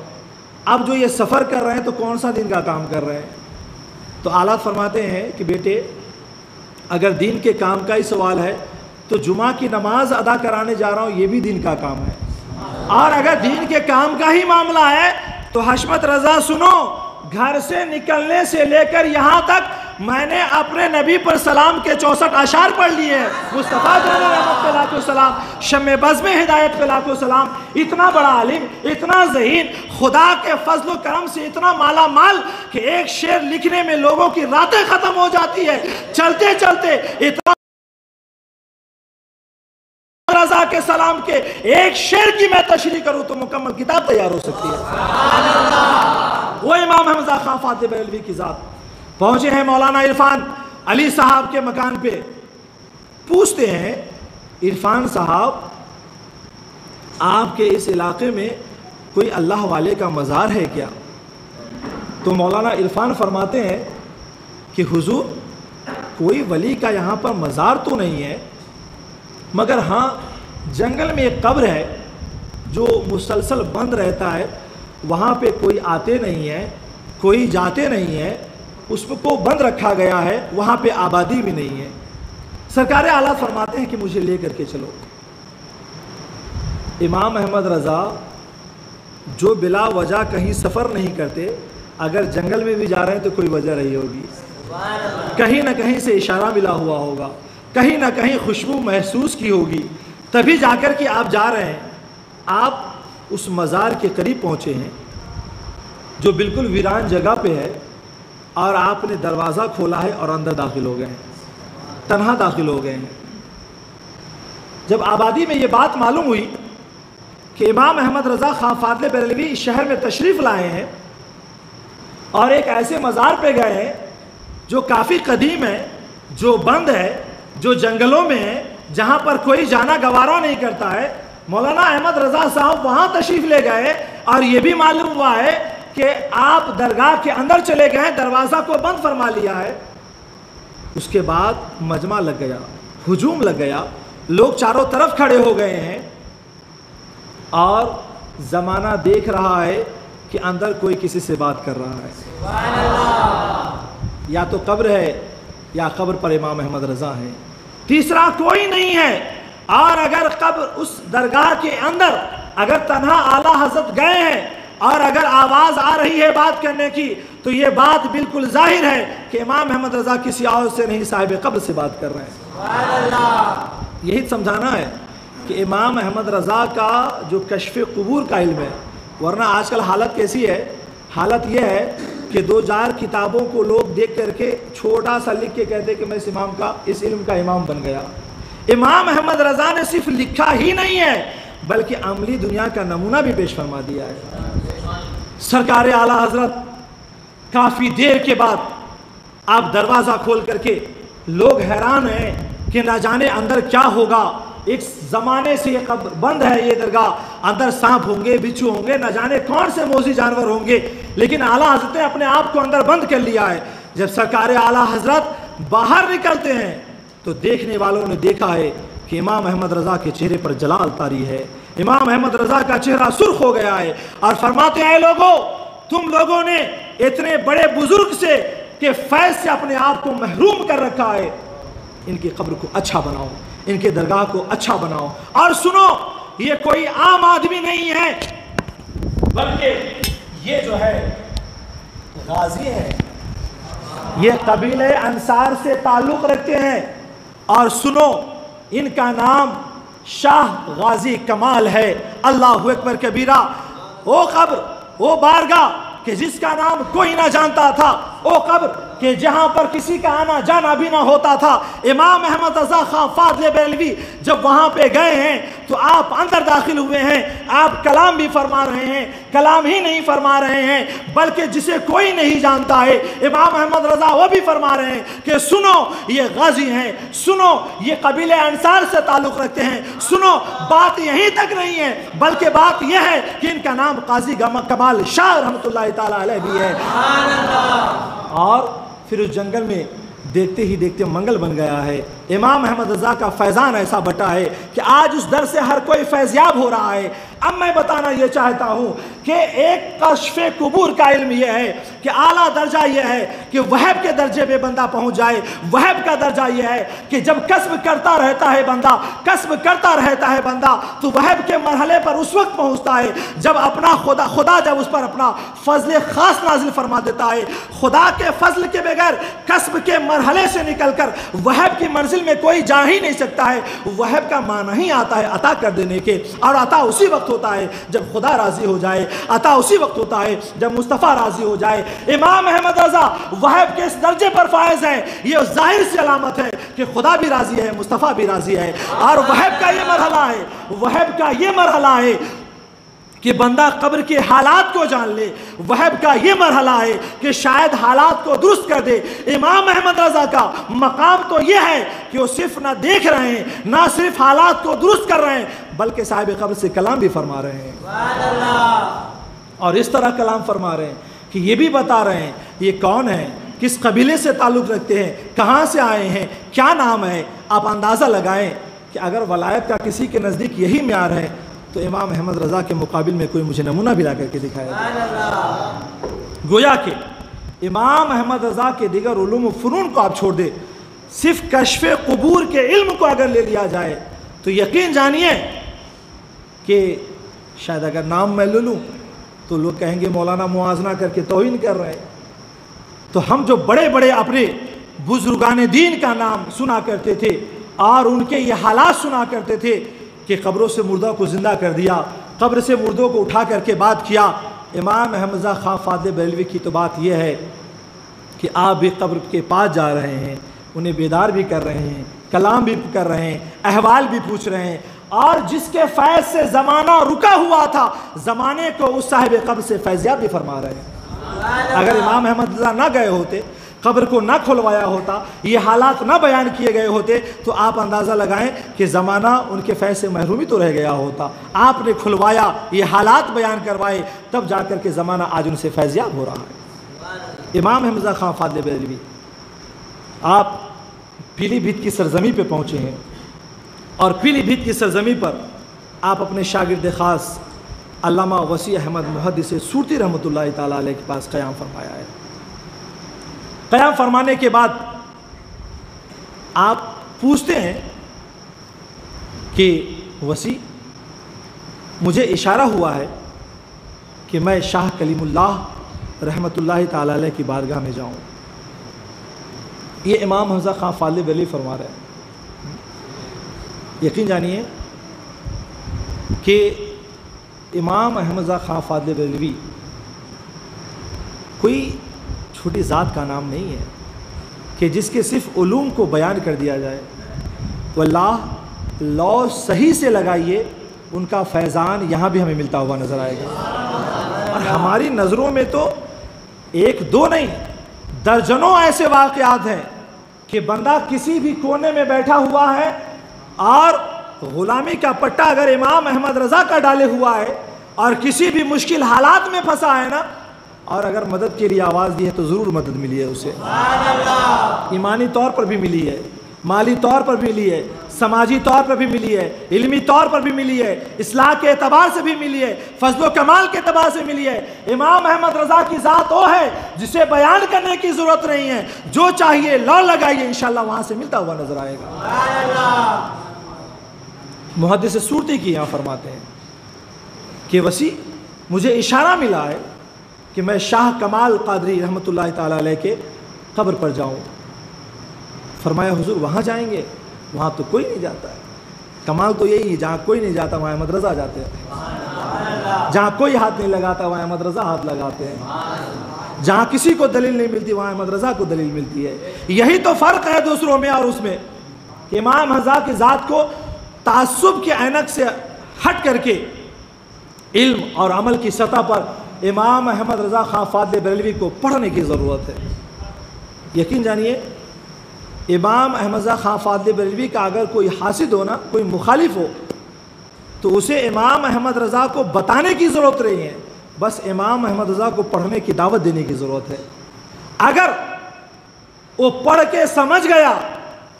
اب جو یہ سفر کر رہے ہیں تو کون سا دین کا کام کر رہے ہیں؟ تو اعلیٰ فرماتے ہیں کہ بیٹے اگر دین کے کام کا ہی سوال ہے تو جمعہ کی نماز ادا کرانے جا رہا ہوں، یہ بھی دین کا کام ہے، اور اگر دین کے کام کا ہی معاملہ ہے تو حشمت رضا سنو، گھر سے نکلنے سے لے کر یہاں تک میں نے اپنے نبی پر سلام کے 64 اشعار پڑھ لیے ہیں، مصطفیٰ جان رحمت پہ لاکھوں سلام، شمع بزم ہدایت پہ لاکھوں سلام۔ اتنا بڑا عالم، اتنا ذہین، خدا کے فضل و کرم سے اتنا مالا مال کہ ایک شعر لکھنے میں لوگوں کی راتیں ختم ہو جاتی ہے، چلتے چلتے اتنا رضا کے سلام کے ایک شعر کی میں تشریح کروں تو مکمل کتاب تیار ہو سکتی ہے۔ وہ امام احمد رضا خان فاضل بریلوی کی ذات پہنچے ہیں مولانا عرفان علی صاحب کے مکان پہ، پوچھتے ہیں عرفان صاحب آپ کے اس علاقے میں کوئی اللہ والے کا مزار ہے کیا؟ تو مولانا عرفان فرماتے ہیں کہ حضور کوئی ولی کا یہاں پر مزار تو نہیں ہے، مگر ہاں جنگل میں ایک قبر ہے جو مسلسل بند رہتا ہے، وہاں پہ کوئی آتے نہیں ہے، کوئی جاتے نہیں ہے، اس کو بند رکھا گیا ہے، وہاں پہ آبادی بھی نہیں ہے۔ سرکار اعلیٰ فرماتے ہیں کہ مجھے لے کر کے چلو۔ امام احمد رضا جو بلا وجہ کہیں سفر نہیں کرتے، اگر جنگل میں بھی جا رہے ہیں تو کوئی وجہ رہی ہوگی، کہیں نہ کہیں سے اشارہ ملا ہوا ہوگا، کہیں نہ کہیں خوشبو محسوس کی ہوگی، تبھی جا کر کے آپ جا رہے ہیں۔ آپ اس مزار کے قریب پہنچے ہیں جو بالکل ویران جگہ پہ ہے، اور آپ نے دروازہ کھولا ہے اور اندر داخل ہو گئے ہیں، تنہا داخل ہو گئے ہیں۔ جب آبادی میں یہ بات معلوم ہوئی کہ امام احمد رضا خان فاضل بریلوی اس شہر میں تشریف لائے ہیں اور ایک ایسے مزار پہ گئے ہیں جو کافی قدیم ہے، جو بند ہے، جو جنگلوں میں ہے، جہاں پر کوئی جانا گوارا نہیں کرتا ہے، مولانا احمد رضا صاحب وہاں تشریف لے گئے اور یہ بھی معلوم ہوا ہے کہ آپ درگاہ کے اندر چلے گئے، دروازہ کو بند فرما لیا ہے۔ اس کے بعد مجمع لگ گیا، ہجوم لگ گیا، لوگ چاروں طرف کھڑے ہو گئے ہیں اور زمانہ دیکھ رہا ہے کہ اندر کوئی کسی سے بات کر رہا ہے، یا تو قبر ہے یا قبر پر امام احمد رضا ہے، تیسرا کوئی نہیں ہے۔ اور اگر قبر اس درگاہ کے اندر اگر تنہا اعلیٰ حضرت گئے ہیں اور اگر آواز آ رہی ہے بات کرنے کی تو یہ بات بالکل ظاہر ہے کہ امام احمد رضا کسی اور سے نہیں، صاحب قبر سے بات کر رہے ہیں۔ یہی سمجھانا ہے کہ امام احمد رضا کا جو کشف قبور کا علم ہے، ورنہ آج کل حالت کیسی ہے؟ حالت یہ ہے کہ دو چار کتابوں کو لوگ دیکھ کر کے چھوٹا سا لکھ کے کہتے کہ میں اس علم کا امام بن گیا۔ امام احمد رضا نے صرف لکھا ہی نہیں ہے بلکہ عملی دنیا کا نمونہ بھی پیش فرما دیا ہے۔ سرکار اعلیٰ حضرت کافی دیر کے بعد آپ دروازہ کھول کر کے، لوگ حیران ہیں کہ نہ جانے اندر کیا ہوگا، ایک زمانے سے یہ قبر بند ہے، یہ درگاہ، اندر سانپ ہوں گے، بچھو ہوں گے، نہ جانے کون سے موذی جانور ہوں گے، لیکن اعلیٰ حضرت نے اپنے آپ کو اندر بند کر لیا ہے۔ جب سرکار اعلیٰ حضرت باہر نکلتے ہیں تو دیکھنے والوں نے دیکھا ہے کہ امام احمد رضا کے چہرے پر جلال طاری ہے، امام احمد رضا کا چہرہ سرخ ہو گیا ہے، اور فرماتے ہیں لوگوں، تم لوگوں نے اتنے بڑے بزرگ سے کہ فیض سے اپنے آپ کو محروم کر رکھا ہے، ان کی قبر کو اچھا بناؤ، ان کے درگاہ کو اچھا بناؤ۔ اور سنو، یہ کوئی عام آدمی نہیں ہے بلکہ یہ جو ہے غازی ہے، یہ قبیلہ انصار سے تعلق رکھتے ہیں، اور سنو ان کا نام شاہ غازی کمال ہے۔ اللہ اکبر کبیرہ۔ وہ قبر، وہ بارگاہ کہ جس کا نام کوئی نہ جانتا تھا، وہ قبر کہ جہاں پر کسی کا آنا جانا بھی نہ ہوتا تھا، امام احمد رضا خان فاضل بریلوی جب وہاں پہ گئے ہیں تو آپ اندر داخل ہوئے ہیں، آپ کلام بھی فرما رہے ہیں، کلام ہی نہیں فرما رہے ہیں بلکہ جسے کوئی نہیں جانتا ہے امام احمد رضا وہ بھی فرما رہے ہیں کہ سنو یہ غازی ہیں، سنو یہ قبیلہ انصار سے تعلق رکھتے ہیں، سنو بات یہیں تک نہیں ہے بلکہ بات یہ ہے کہ ان کا نام قاضی کمال شاہ رحمۃ اللہ تعالیٰ علیہ بھی ہے۔ اور پھر اس جنگل میں دیکھتے ہی دیکھتے منگل بن گیا ہے، امام احمد رضا کا فیضان ایسا بٹا ہے کہ آج اس در سے ہر کوئی فیضیاب ہو رہا ہے۔ اب میں بتانا یہ چاہتا ہوں کہ ایک کشف قبور کا علم یہ ہے کہ اعلیٰ درجہ یہ ہے کہ وہب کے درجے پہ بندہ پہنچ جائے۔ وہب کا درجہ یہ ہے کہ جب کسب کرتا رہتا ہے بندہ تو وہب کے مرحلے پر اس وقت پہنچتا ہے جب اپنا خدا جب اس پر اپنا فضل خاص نازل فرما دیتا ہے۔ خدا کے فضل کے بغیر کسب کے مرحلے سے نکل کر وہب کی منزل میں کوئی جا ہی نہیں سکتا ہے۔ وہب کا معنی ہی آتا ہے عطا کر دینے کے، اور عطا اسی وقت ہوتا ہے جب خدا راضی ہو جائے، عطا اسی وقت ہوتا ہے جب مصطفیٰ راضی ہو جائے۔ امام احمد رضا وہب کے اس درجے پر فائز ہیں، یہ ظاہر سی علامت ہے کہ خدا بھی راضی ہے، مصطفیٰ بھی راضی ہے۔ اور وہب کا یہ مرحلہ ہے کہ بندہ قبر کے حالات کو جان لے۔ وہب کا یہ مرحلہ ہے کہ شاید حالات کو درست کر دے۔ امام احمد رضا کا مقام تو یہ ہے کہ وہ صرف نہ دیکھ رہے ہیں، نہ صرف حالات کو درست کر رہے ہیں، بلکہ صاحب قبر سے کلام بھی فرما رہے ہیں۔ اور اس طرح کلام فرما رہے ہیں کہ یہ بھی بتا رہے ہیں یہ کون ہے، کس قبیلے سے تعلق رکھتے ہیں، کہاں سے آئے ہیں، کیا نام ہے۔ آپ اندازہ لگائیں کہ اگر ولایت کا کسی کے نزدیک یہی معیار ہے تو امام احمد رضا کے مقابل میں کوئی مجھے نمونہ بھی لا کر کے دکھایا۔ گویا کہ امام احمد رضا کے دیگر علوم و فنون کو آپ چھوڑ دے، صرف کشف قبور کے علم کو اگر لے لیا جائے تو یقین جانیے کہ شاید اگر نام میں لے لوں تو لوگ کہیں گے مولانا موازنہ کر کے توہین کر رہے ہیں۔ تو ہم جو بڑے بڑے اپنے بزرگان دین کا نام سنا کرتے تھے اور ان کے یہ حالات سنا کرتے تھے کہ قبروں سے مردوں کو زندہ کر دیا، قبر سے مردوں کو اٹھا کر کے بات کیا، امام احمد رضا خان فاضل بریلوی کی تو بات یہ ہے کہ آپ بھی قبر کے پاس جا رہے ہیں، انہیں بیدار بھی کر رہے ہیں، کلام بھی کر رہے ہیں، احوال بھی پوچھ رہے ہیں، اور جس کے فیض سے زمانہ رکا ہوا تھا زمانے کو اس صاحب قبر سے فیضیاب بھی فرما رہے ہیں۔ اگر امام احمد رضا نہ گئے ہوتے، قبر کو نہ کھلوایا ہوتا، یہ حالات نہ بیان کیے گئے ہوتے تو آپ اندازہ لگائیں کہ زمانہ ان کے فیض سے محرومی تو رہ گیا ہوتا۔ آپ نے کھلوایا، یہ حالات بیان کروائے، تب جا کر کے زمانہ آج ان سے فیضیاب ہو رہا ہے۔ امام احمد رضا خان فاضل بریلوی آپ پیلی بھیت کی سرزمین پہ پہنچے ہیں، اور پیلی بھیت کی سرزمین پر آپ اپنے شاگرد خاص علامہ وسیع احمد محدث سورتی رحمۃ اللہ تعالیٰ علیہ کے پاس قیام فرمایا ہے۔ قیام فرمانے کے بعد آپ پوچھتے ہیں کہ وسیع مجھے اشارہ ہوا ہے کہ میں شاہ کلیم اللہ رحمۃ اللہ تعالیٰ علیہ کی بارگاہ میں جاؤں۔ یہ امام حمزہ خان فاضل بریلوی فرما رہے ہیں۔ یقین جانیے کہ امام احمد رضا خان فاضل بریلوی کوئی چھوٹی ذات کا نام نہیں ہے کہ جس کے صرف علوم کو بیان کر دیا جائے تو اللہ لو صحیح سے لگائیے ان کا فیضان یہاں بھی ہمیں ملتا ہوا نظر آئے گا۔ اور ہماری نظروں میں تو ایک دو نہیں درجنوں ایسے واقعات ہیں کہ بندہ کسی بھی کونے میں بیٹھا ہوا ہے اور غلامی کا پٹا اگر امام احمد رضا کا ڈالے ہوا ہے اور کسی بھی مشکل حالات میں پھنسا ہے نا، اور اگر مدد کے لیے آواز دی ہے تو ضرور مدد ملی ہے اسے، ایمانی طور پر بھی ملی ہے، مالی طور پر بھی ملی ہے، سماجی طور پر بھی ملی ہے، علمی طور پر بھی ملی ہے، اصلاح کے اعتبار سے بھی ملی ہے، فضل و کمال کے اعتبار سے ملی ہے۔ امام احمد رضا کی ذات وہ ہے جسے بیان کرنے کی ضرورت نہیں ہے، جو چاہیے لو لگائیے انشاءاللہ وہاں سے ملتا ہوا نظر آئے گا۔ محدث سورتی کی یہاں فرماتے ہیں کہ وسیع مجھے اشارہ ملا ہے کہ میں شاہ کمال قادری رحمۃ اللہ تعالیٰ علیہ کے قبر پر جاؤں۔ فرمایا حضور وہاں جائیں گے؟ وہاں تو کوئی نہیں جاتا ہے، کمال تو یہی ہے جہاں کوئی نہیں جاتا وہاں احمد رضا جاتے ہیں، جہاں کوئی ہاتھ نہیں لگاتا وہاں احمد رضا ہاتھ لگاتے ہیں، جہاں کسی کو دلیل نہیں ملتی وہاں احمد رضا کو دلیل ملتی ہے۔ یہی تو فرق ہے دوسروں میں اور اس میں کہ امام رضا کی ذات کو تعصب کے عینک سے ہٹ کر کے علم اور عمل کی سطح پر امام احمد رضا خان فاضل بریلوی کو پڑھنے کی ضرورت ہے۔ یقین جانیے امام احمد رضا خان فاضل بریلوی کا اگر کوئی حاسد ہو نا، کوئی مخالف ہو، تو اسے امام احمد رضا کو بتانے کی ضرورت نہیں ہے، بس امام احمد رضا کو پڑھنے کی دعوت دینے کی ضرورت ہے۔ اگر وہ پڑھ کے سمجھ گیا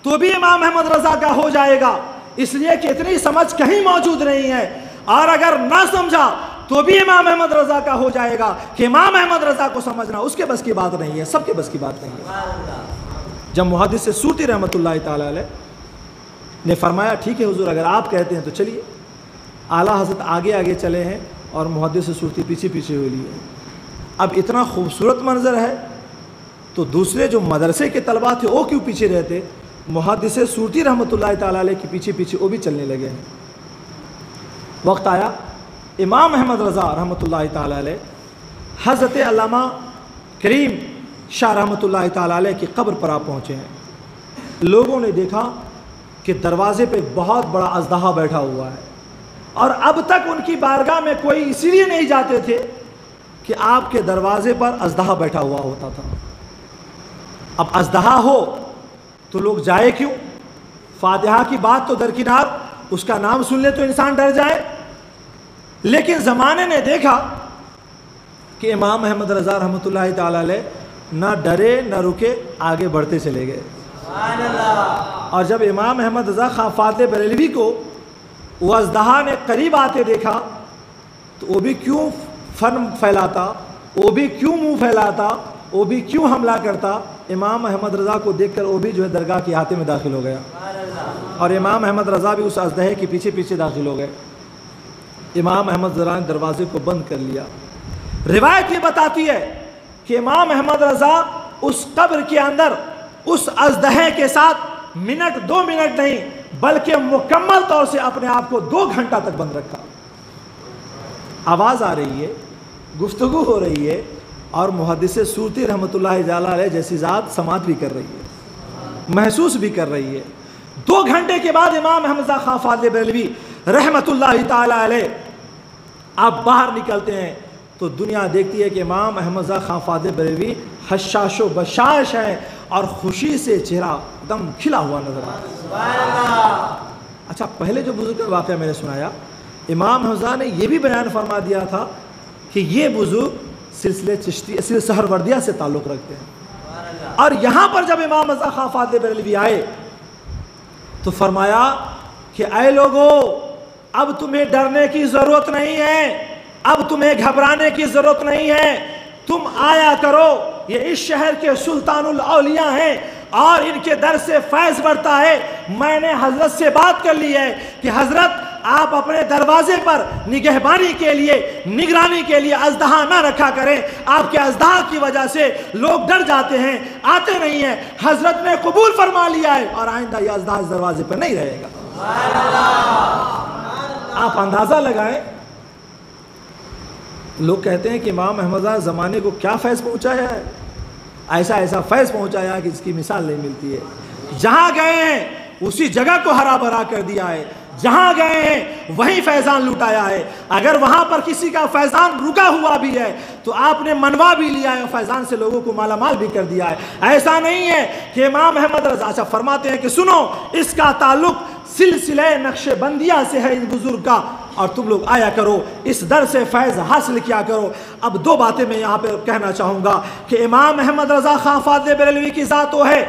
تو بھی امام احمد رضا کا ہو جائے گا، اس لیے کہ اتنی سمجھ کہیں موجود نہیں ہے، اور اگر نہ سمجھا تو بھی امام احمد رضا کا ہو جائے گا کہ امام احمد رضا کو سمجھنا اس کے بس کی بات نہیں ہے، سب کے بس کی بات نہیں ہے۔ جب محدث سورتی رحمۃ اللہ تعالی علیہ نے فرمایا ٹھیک ہے حضور اگر آپ کہتے ہیں تو چلیے، اعلیٰ حضرت آگے آگے چلے ہیں اور محدث سورتی پیچھے پیچھے ہوئی لیے۔ اب اتنا خوبصورت منظر ہے تو دوسرے جو مدرسے کے طلباء تھے وہ کیوں پیچھے رہتے؟ محدث سورتی رحمۃ اللہ تعالی علیہ کے پیچھے پیچھے وہ بھی چلنے لگے ہیں۔ وقت آیا امام احمد رضا رحمۃ اللہ تعالی علیہ حضرت علامہ کریم شاہ رحمۃ اللہ تعالی علیہ کی قبر پر آپ پہنچے ہیں۔ لوگوں نے دیکھا کہ دروازے پہ بہت بڑا اژدہا بیٹھا ہوا ہے، اور اب تک ان کی بارگاہ میں کوئی اسی لیے نہیں جاتے تھے کہ آپ کے دروازے پر اژدہا بیٹھا ہوا ہوتا تھا۔ اب اژدہا ہو تو لوگ جائے کیوں؟ فاتحہ کی بات تو درکنار، اس کا نام سن لے تو انسان ڈر جائے، لیکن زمانے نے دیکھا کہ امام احمد رضا رحمۃ اللہ تعالی علیہ نہ ڈرے نہ رکے، آگے بڑھتے چلے گئے۔ اور جب امام احمد رضا خان فاضل بریلوی کو وہ اژدہا نے قریب آتے دیکھا تو وہ بھی کیوں فن پھیلاتا، وہ بھی کیوں منہ پھیلاتا، وہ بھی کیوں حملہ کرتا؟ امام احمد رضا کو دیکھ کر وہ بھی جو ہے درگاہ کے احاطے میں داخل ہو گیا، اور امام احمد رضا بھی اس اژدہے کے پیچھے پیچھے داخل ہو گئے۔ امام احمد رضا نے دروازے کو بند کر لیا۔ روایت یہ بتاتی ہے کہ امام احمد رضا اس قبر کے اندر اس اژدہے کے ساتھ منٹ 2 منٹ نہیں بلکہ مکمل طور سے اپنے آپ کو 2 گھنٹہ تک بند رکھا۔ آواز آ رہی ہے، گفتگو ہو رہی ہے، اور محدث سورتی رحمۃ اللہ علیہ جیسی ذات سماعت بھی کر رہی ہے، محسوس بھی کر رہی ہے۔ 2 گھنٹے کے بعد امام احمد رضا خان فاضل بریلوی رحمۃ اللہ تعالی علیہ آپ باہر نکلتے ہیں تو دنیا دیکھتی ہے کہ امام احمد رضا خان فاضل بریلوی حشاش و بشاش ہے اور خوشی سے چہرہ دم کھلا ہوا نظر آتا ہے۔ اچھا، پہلے جو بزرگ کا واقعہ میں نے سنایا، امام احمد رضا نے یہ بھی بیان فرما دیا تھا کہ یہ بزرگ سلسلے چشتی سہروردیہ سے تعلق رکھتے ہیں، اور یہاں پر جب امام رضا خان فاضل بریلوی آئے تو فرمایا کہ اے لوگو، اب تمہیں ڈرنے کی ضرورت نہیں ہے، اب تمہیں گھبرانے کی ضرورت نہیں ہے، تم آیا کرو، یہ اس شہر کے سلطان الاولیاء ہیں اور ان کے در سے فیض بڑھتا ہے۔ میں نے حضرت سے بات کر لی ہے کہ حضرت آپ اپنے دروازے پر نگہبانی کے لیے، نگرانی کے لیے اژدہا نہ رکھا کریں، آپ کے اژدہا کی وجہ سے لوگ ڈر جاتے ہیں، آتے نہیں ہیں۔ حضرت نے قبول فرما لیا ہے اور آئندہ یہ اژدہا اس دروازے پر نہیں رہے گا۔ آپ اندازہ لگائیں، لوگ کہتے ہیں کہ امام احمد رضا زمانے کو کیا فیض پہنچایا ہے، ایسا ایسا فیض پہنچایا کہ اس کی مثال نہیں ملتی ہے۔ جہاں گئے ہیں اسی جگہ کو ہرا بھرا کر دیا ہے، جہاں گئے ہیں وہیں فیضان لٹایا ہے۔ اگر وہاں پر کسی کا فیضان رکا ہوا بھی ہے تو آپ نے منوا بھی لیا ہے اور فیضان سے لوگوں کو مالا مال بھی کر دیا ہے۔ ایسا نہیں ہے کہ امام احمد رضا اچھا فرماتے ہیں کہ سنو، اس کا تعلق سلسلہ نقش بندیہ سے ہے اس بزرگ کا، اور تم لوگ آیا کرو، اس در سے فیض حاصل کیا کرو۔ اب 2 باتیں میں یہاں پہ کہنا چاہوں گا کہ امام احمد رضا خان فاضل بریلوی کی ذات وہ ہے،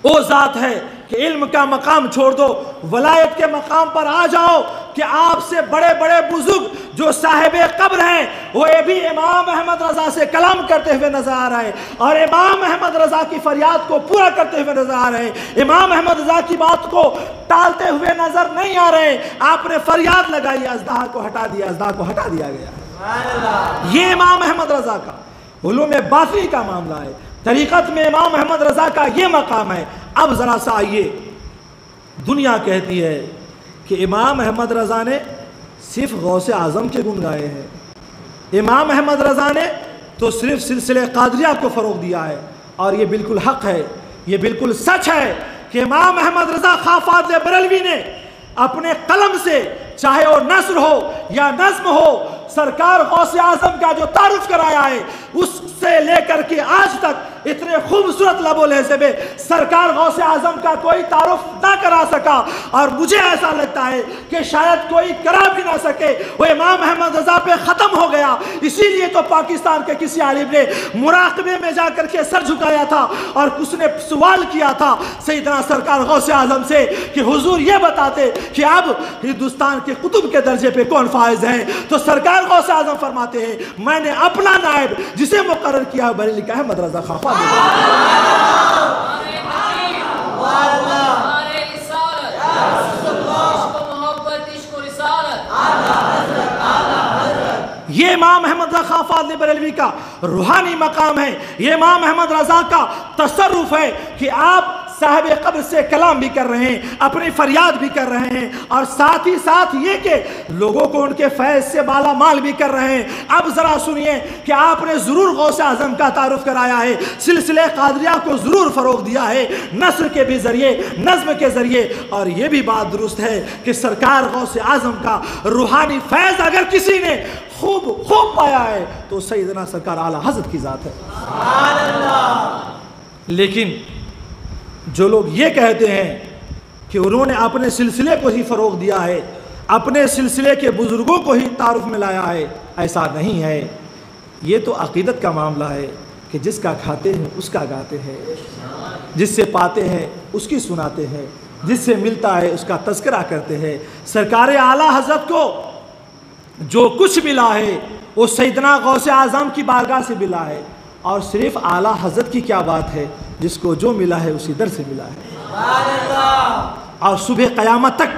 وہ ذات ہے کہ علم کا مقام چھوڑ دو، ولایت کے مقام پر آ جاؤ کہ آپ سے بڑے بڑے بزرگ جو صاحب قبر ہیں وہ بھی امام احمد رضا سے کلام کرتے ہوئے نظر آ رہے ہیں، اور امام احمد رضا کی فریاد کو پورا کرتے ہوئے نظر آ رہے ہیں، امام احمد رضا کی بات کو ٹالتے ہوئے نظر نہیں آ رہے ہیں۔ آپ نے فریاد لگائی، اژدہا کو ہٹا دیا، اژدہا کو ہٹا دیا گیا۔ یہ امام احمد رضا کا علوم باطنی کا معاملہ ہے، طریقت میں امام احمد رضا کا یہ مقام ہے۔ اب ذرا سا آئیے، دنیا کہتی ہے کہ امام احمد رضا نے صرف غوث اعظم کے گن گائے ہیں، امام احمد رضا نے تو صرف سلسلہ قادریہ کو فروغ دیا ہے، اور یہ بالکل حق ہے، یہ بالکل سچ ہے کہ امام احمد رضا خان فاضل بریلوی نے اپنے قلم سے، چاہے وہ نثر ہو یا نظم ہو، سرکار غوث اعظم کا جو تعارف کرایا ہے، اس سے لے کر کے آج تک اتنے خوبصورت لب و لہجے میں سرکار غوث اعظم کا کوئی تعارف نہ کرا سکا، اور مجھے ایسا لگتا ہے کہ شاید کوئی کرا بھی نہ سکے، وہ امام احمد رضا پہ ختم ہو گیا۔ اسی لیے تو پاکستان کے کسی عالم نے مراقبے میں جا کر کے سر جھکایا تھا اور اس نے سوال کیا تھا سیدنا سرکار غوث اعظم سے کہ حضور یہ بتاتے کہ اب ہندوستان کے قطب کے درجے پہ کون فائز ہے؟ تو سرکار غوث اعظم فرماتے ہیں میں نے اپنا نائب جسے مقرر کیا بریلی کا احمد رضا خان خواجہ۔ یہ امام احمد رضا خان فاضل بریلوی کا روحانی مقام ہے، یہ امام احمد رضا کا تصرف ہے کہ آپ صاحب قبر سے کلام بھی کر رہے ہیں، اپنی فریاد بھی کر رہے ہیں، اور ساتھ ہی ساتھ یہ کہ لوگوں کو ان کے فیض سے بالا مال بھی کر رہے ہیں۔ اب ذرا سنیے کہ آپ نے ضرور غوث اعظم کا تعارف کرایا ہے، سلسلہ قادریہ کو ضرور فروغ دیا ہے، نثر کے بھی ذریعے، نظم کے ذریعے، اور یہ بھی بات درست ہے کہ سرکار غوث اعظم کا روحانی فیض اگر کسی نے خوب پایا ہے تو سیدنا سرکار اعلیٰ حضرت کی ذات ہے۔ لیکن جو لوگ یہ کہتے ہیں کہ انہوں نے اپنے سلسلے کو ہی فروغ دیا ہے، اپنے سلسلے کے بزرگوں کو ہی تعارف میں لایا ہے، ایسا نہیں ہے۔ یہ تو عقیدت کا معاملہ ہے کہ جس کا کھاتے ہیں اس کا گاتے ہیں، جس سے پاتے ہیں اس کی سناتے ہیں، جس سے ملتا ہے اس کا تذکرہ کرتے ہیں۔ سرکار اعلیٰ حضرت کو جو کچھ ملا ہے وہ سیدنا غوث اعظم کی بارگاہ سے ملا ہے، اور صرف اعلیٰ حضرت کی کیا بات ہے، جس کو جو ملا ہے اسی در سے ملا ہے۔ اور صبح قیامت تک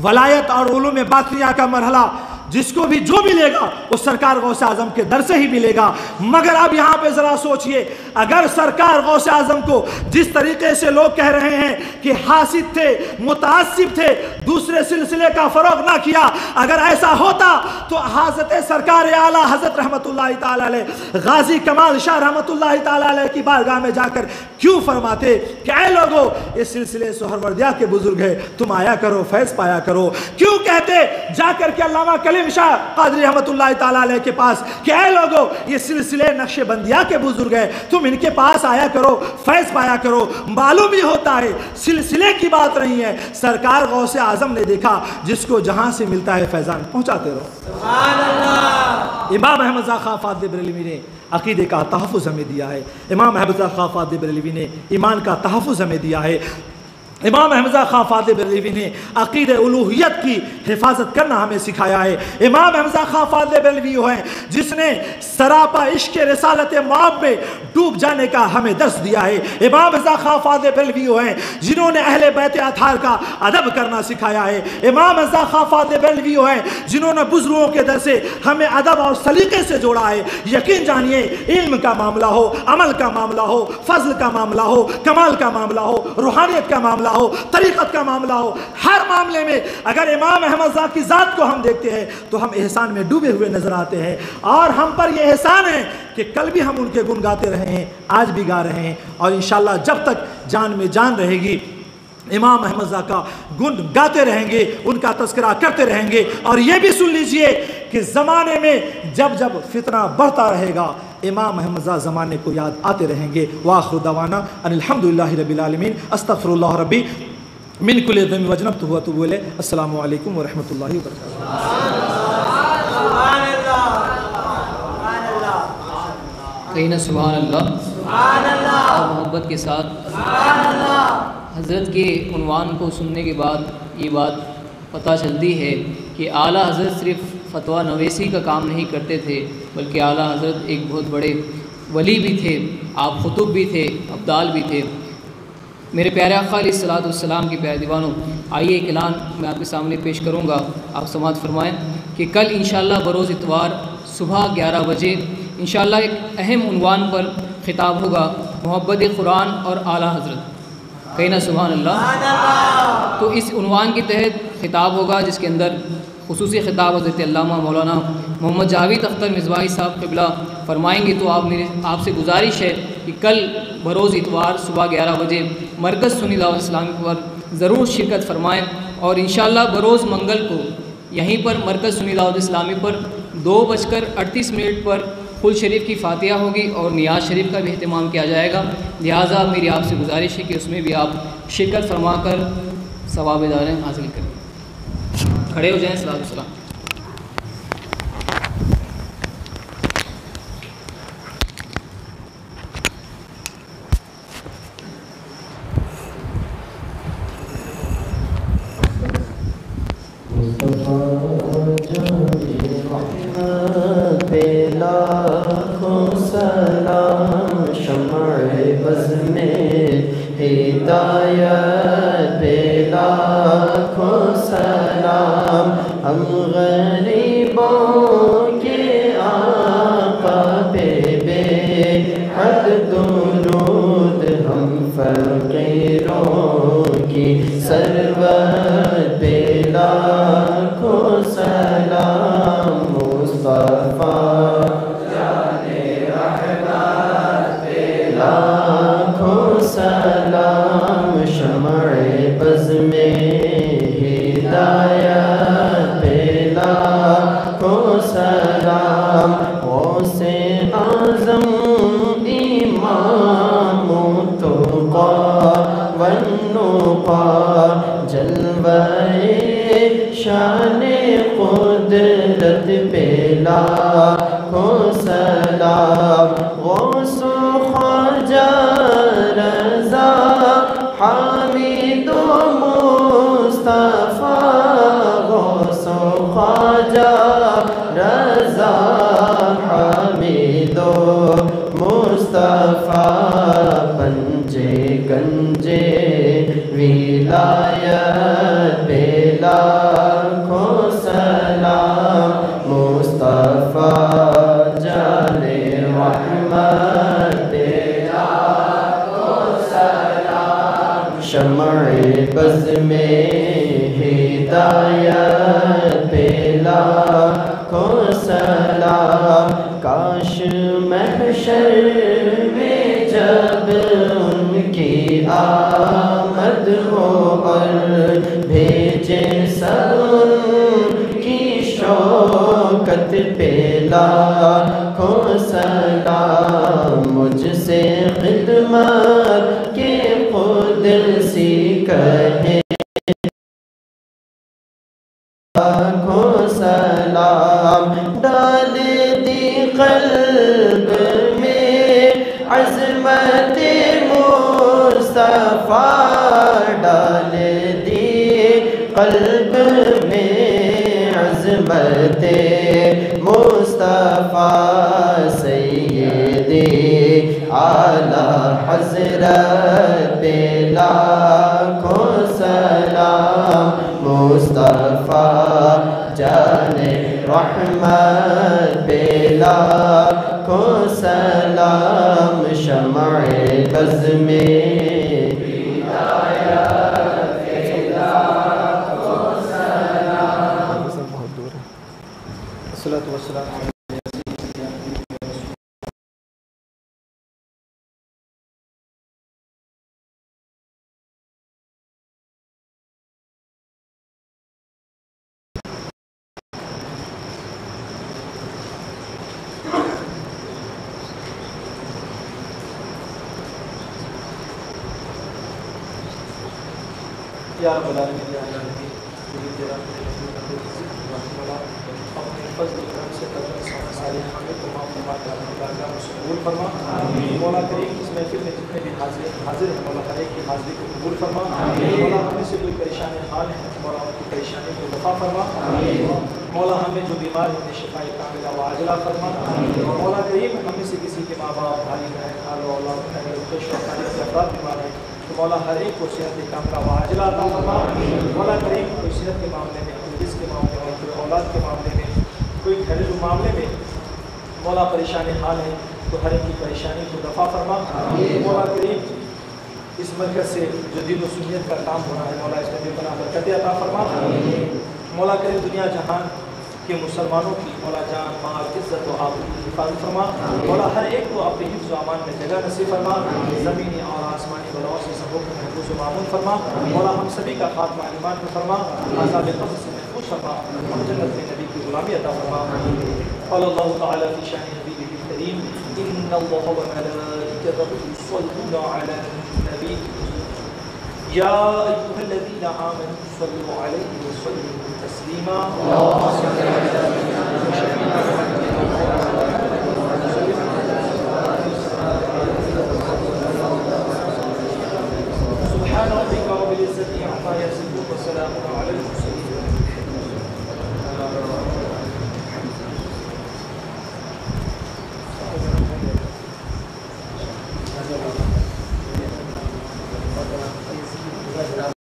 ولایت اور علوم باقیہ کا مرحلہ جس کو بھی جو ملے گا وہ سرکار غوث اعظم کے در سے ہی ملے گا۔ مگر اب یہاں پہ ذرا سوچئے، اگر سرکار غوث اعظم کو جس طریقے سے لوگ کہہ رہے ہیں کہ حاسد تھے، متعصب تھے، دوسرے سلسلے کا فروغ نہ کیا، اگر ایسا ہوتا تو حضرت سرکار اعلیٰ حضرت رحمت اللہ تعالی علیہ غازی کمال شاہ رحمت اللہ تعالی علیہ کی بارگاہ میں جا کر کیوں فرماتے کہ اے لوگو یہ سلسلے سہروردیہ کے بزرگ ہیں، تم آیا کرو، فیض پایا کرو؟ کیوں کہتے جا کر کے علامہ کلیم شاہ قادری رحمت اللہ تعالی علیہ کے پاس کہ اے لوگو یہ سلسلے نقش بندیہ کے بزرگ ہیں، تم ان کے پاس آیا کرو، فیض پایا کرو؟ معلوم ہی ہوتا ہے سلسلے کی بات نہیں ہے، سرکار غوث اعظم نے دیکھا جس کو جہاں سے ملتا ہے فیضان پہنچاتے رہو۔ سبحان اللہ۔ امام احمد رضا خان فاضل بریلوی نے عقیدے کا تحفظ ہمیں دیا ہے، امام احمد رضا خان فاضل بریلوی نے ایمان کا تحفظ ہمیں دیا ہے، امام احمد رضا خان فاضل بریلوی نے عقید الوہیت کی حفاظت کرنا ہمیں سکھایا ہے۔ امام احمد رضا خان فاضل بریلوی وہ ہیں جس نے سراپا عشق رسالت مآب میں ڈوب جانے کا ہمیں درس دیا ہے۔ امام رضا خان فاضل بریلوی وہ ہیں جنہوں نے اہل بیت اطہار کا ادب کرنا سکھایا ہے۔ امام رضا خان فاضل بریلوی وہ ہیں جنہوں نے بزرگوں کے در سے ہمیں ادب اور سلیقے سے جوڑا ہے۔ یقین جانیے علم کا معاملہ ہو، عمل کا معاملہ ہو، فضل کا معاملہ ہو، کمال کا معاملہ ہو، روحانیت کا معاملہ ہو، طریقت کا معاملہ ہو، ہر معاملے میں اگر امام احمد رضا کی ذات کو ہم دیکھتے ہیں تو ہم احسان میں ڈوبے ہوئے نظر آتے ہیں، اور ہم پر یہ احسان ہے کہ کل بھی ہم ان کے گن گاتے رہے ہیں، آج بھی گا رہے ہیں، اور انشاءاللہ جب تک جان میں جان رہے گی امام احمد رضا کا گن گاتے رہیں گے، ان کا تذکرہ کرتے رہیں گے۔ اور یہ بھی سن لیجئے کہ زمانے میں جب جب فتنہ بڑھتا رہے گا امام احمد رضا زمانے کو یاد آتے رہیں گے۔ وآخر دعوانا ان الحمدللہ رب العالمین، استغفر اللہ ربی من کل ذنب وجنبتہ واتوب الیہ۔ السلام علیکم ورحمۃ اللہ وبرکاتہ۔ کہینا سبحان اللہ اور محبت کے ساتھ۔ حضرت کے عنوان کو سننے کے بعد یہ بات پتہ چلتی ہے کہ اعلیٰ حضرت صرف فتویٰ نویسی کا کام نہیں کرتے تھے، بلکہ اعلیٰ حضرت ایک بہت بڑے ولی بھی تھے، آپ خطب بھی تھے، ابدال بھی تھے۔ میرے پیارے آقا علیہ الصلوۃ والسلام کے پیارے دیوانوں، آئیے ایک اعلان میں آپ کے سامنے پیش کروں گا، آپ سماعت فرمائیں کہ کل انشاءاللہ بروز اتوار صبح 11 بجے انشاءاللہ ایک اہم عنوان پر خطاب ہوگا، محبت قرآن اور اعلیٰ حضرت۔ کہنا سبحان اللہ۔ تو اس عنوان کے تحت خطاب ہوگا جس کے اندر خصوصی خطاب حضرت علامہ مولانا محمد جاوید اختر مصباحی صاحب قبلہ فرمائیں گے۔ تو آپ سے گزارش ہے کہ کل بروز اتوار صبح 11 بجے مرکز سنی دعوت اسلامی پر ضرور شرکت فرمائیں، اور انشاءاللہ بروز منگل کو یہیں پر مرکز سنی دعوت اسلامی پر 2:38 پر قل شریف کی فاتحہ ہوگی اور نیاز شریف کا بھی اہتمام کیا جائے گا، لہٰذا میری آپ سے گزارش ہے کہ اس میں بھی آپ شرکت فرما کر ثواب داریں حاصل کریں۔ کھڑے ہو جائیں، صلاۃ والسلام۔ ہم غریبوں کے آقا پہ بے حد درود، ہم فقیروں کی سرور پہ لاکھوں سلام، مصطفیٰ جانے رحمت پہ لاکھوں سلام، شمع بز میں ہدایت کو سلام، غوث اعظم امام تقی والنقی، جلوہ شان قدرت پہ لاکھوں سلام، غوث خواجہ رضا حامد مصطفیٰ، غوث خواجہ رضا حامد مصطفیٰ، پنجے گنجے ولایت پہ لاکھوں سلام، مصطفیٰ جان رحمت پہ لاکھوں سلام، شمع بز میں ہدایت پہ لاکھوں سلام، کاش محشر میں جب ان کی آمد ہو اور بھیجے سب ان کی شوکت پہ لاکھوں سلام، مجھ سے خدمت کے قدسی کہے لاکھوں سلام، ڈال دی قلب میں عظمت مصطفیٰ، ڈال دی قلب میں عظمت مصطفیٰ، سیدی اعلیٰ حضرت پہ لاکھوں سلام، مصطفیٰ جان رحمت پہ لاکھوں سلام، شمع بز میں ہدایت پہ لاکھوں سلام، بہت دور ہے۔ الصلاۃ والسلام یا رب العالمین، یا العالمین، پوری طرح اپنے فضل و کرم سے صالح حامد کو معاف فرما کر اپنی بارگاہ میں قبول فرما۔ مولا کریم اس محفل میں جتنے بھی حاضر ہیں، مولا ہر ایک کی حاضری کو قبول فرما۔ مولا ہمیں سے کوئی پریشانی حال ہے، مولا ان کی پریشانی کو دفع فرما۔ مولا ہمیں جو بیمار ہیں انہیں شفاء کاملہ و عاجلہ فرما۔ مولا کریم ہمیں سے کسی کے ماں باپ، بھائی بہن، خال و اولاد، افراد بیمار ہیں تو مولا ہر ایک کو صحت کاملہ و عاجلہ عطا فرما۔ مولا کریم کوئی صحت کے معاملے میں، کوئی رزق کے معاملے میں، کوئی اولاد کے معاملے میں، کوئی گھریلو معاملے میں مولا پریشان حال ہے تو ہر ایک کی پریشانی کو دفع فرما۔ مولا کریم اس مرکز سے جو دین و سنیت کا کام ہو رہا ہے مولا اس میں بے پناہ برکت عطا فرما۔ مولا کریم دنیا جہان کہ مسلمانوں کی مولا جان مال عزت و آبرو کی حفاظت فرما۔ مولا ہر ایک کو اپنے حفظ و امان میں جگہ نصیب فرما۔ زمینی اور آسمانی بلاؤں سے سب کو محفوظ و معمون فرما۔ مولا ہم سبھی کا خاتمہ ایمان میں فرما، عذاب قبر سے محفوظ فرما، ہم جنت میں نبی کی غلامی عطا فرما۔ قال اللہ تعالی فی شان حبیبہ الكريم إن الله وملائكته يصلون على النبي يا أيها الذين آمنوا صلوا عليه وسلموا تسليما سبحان ربك رب العزة عما يصفون وسلام على المرسلين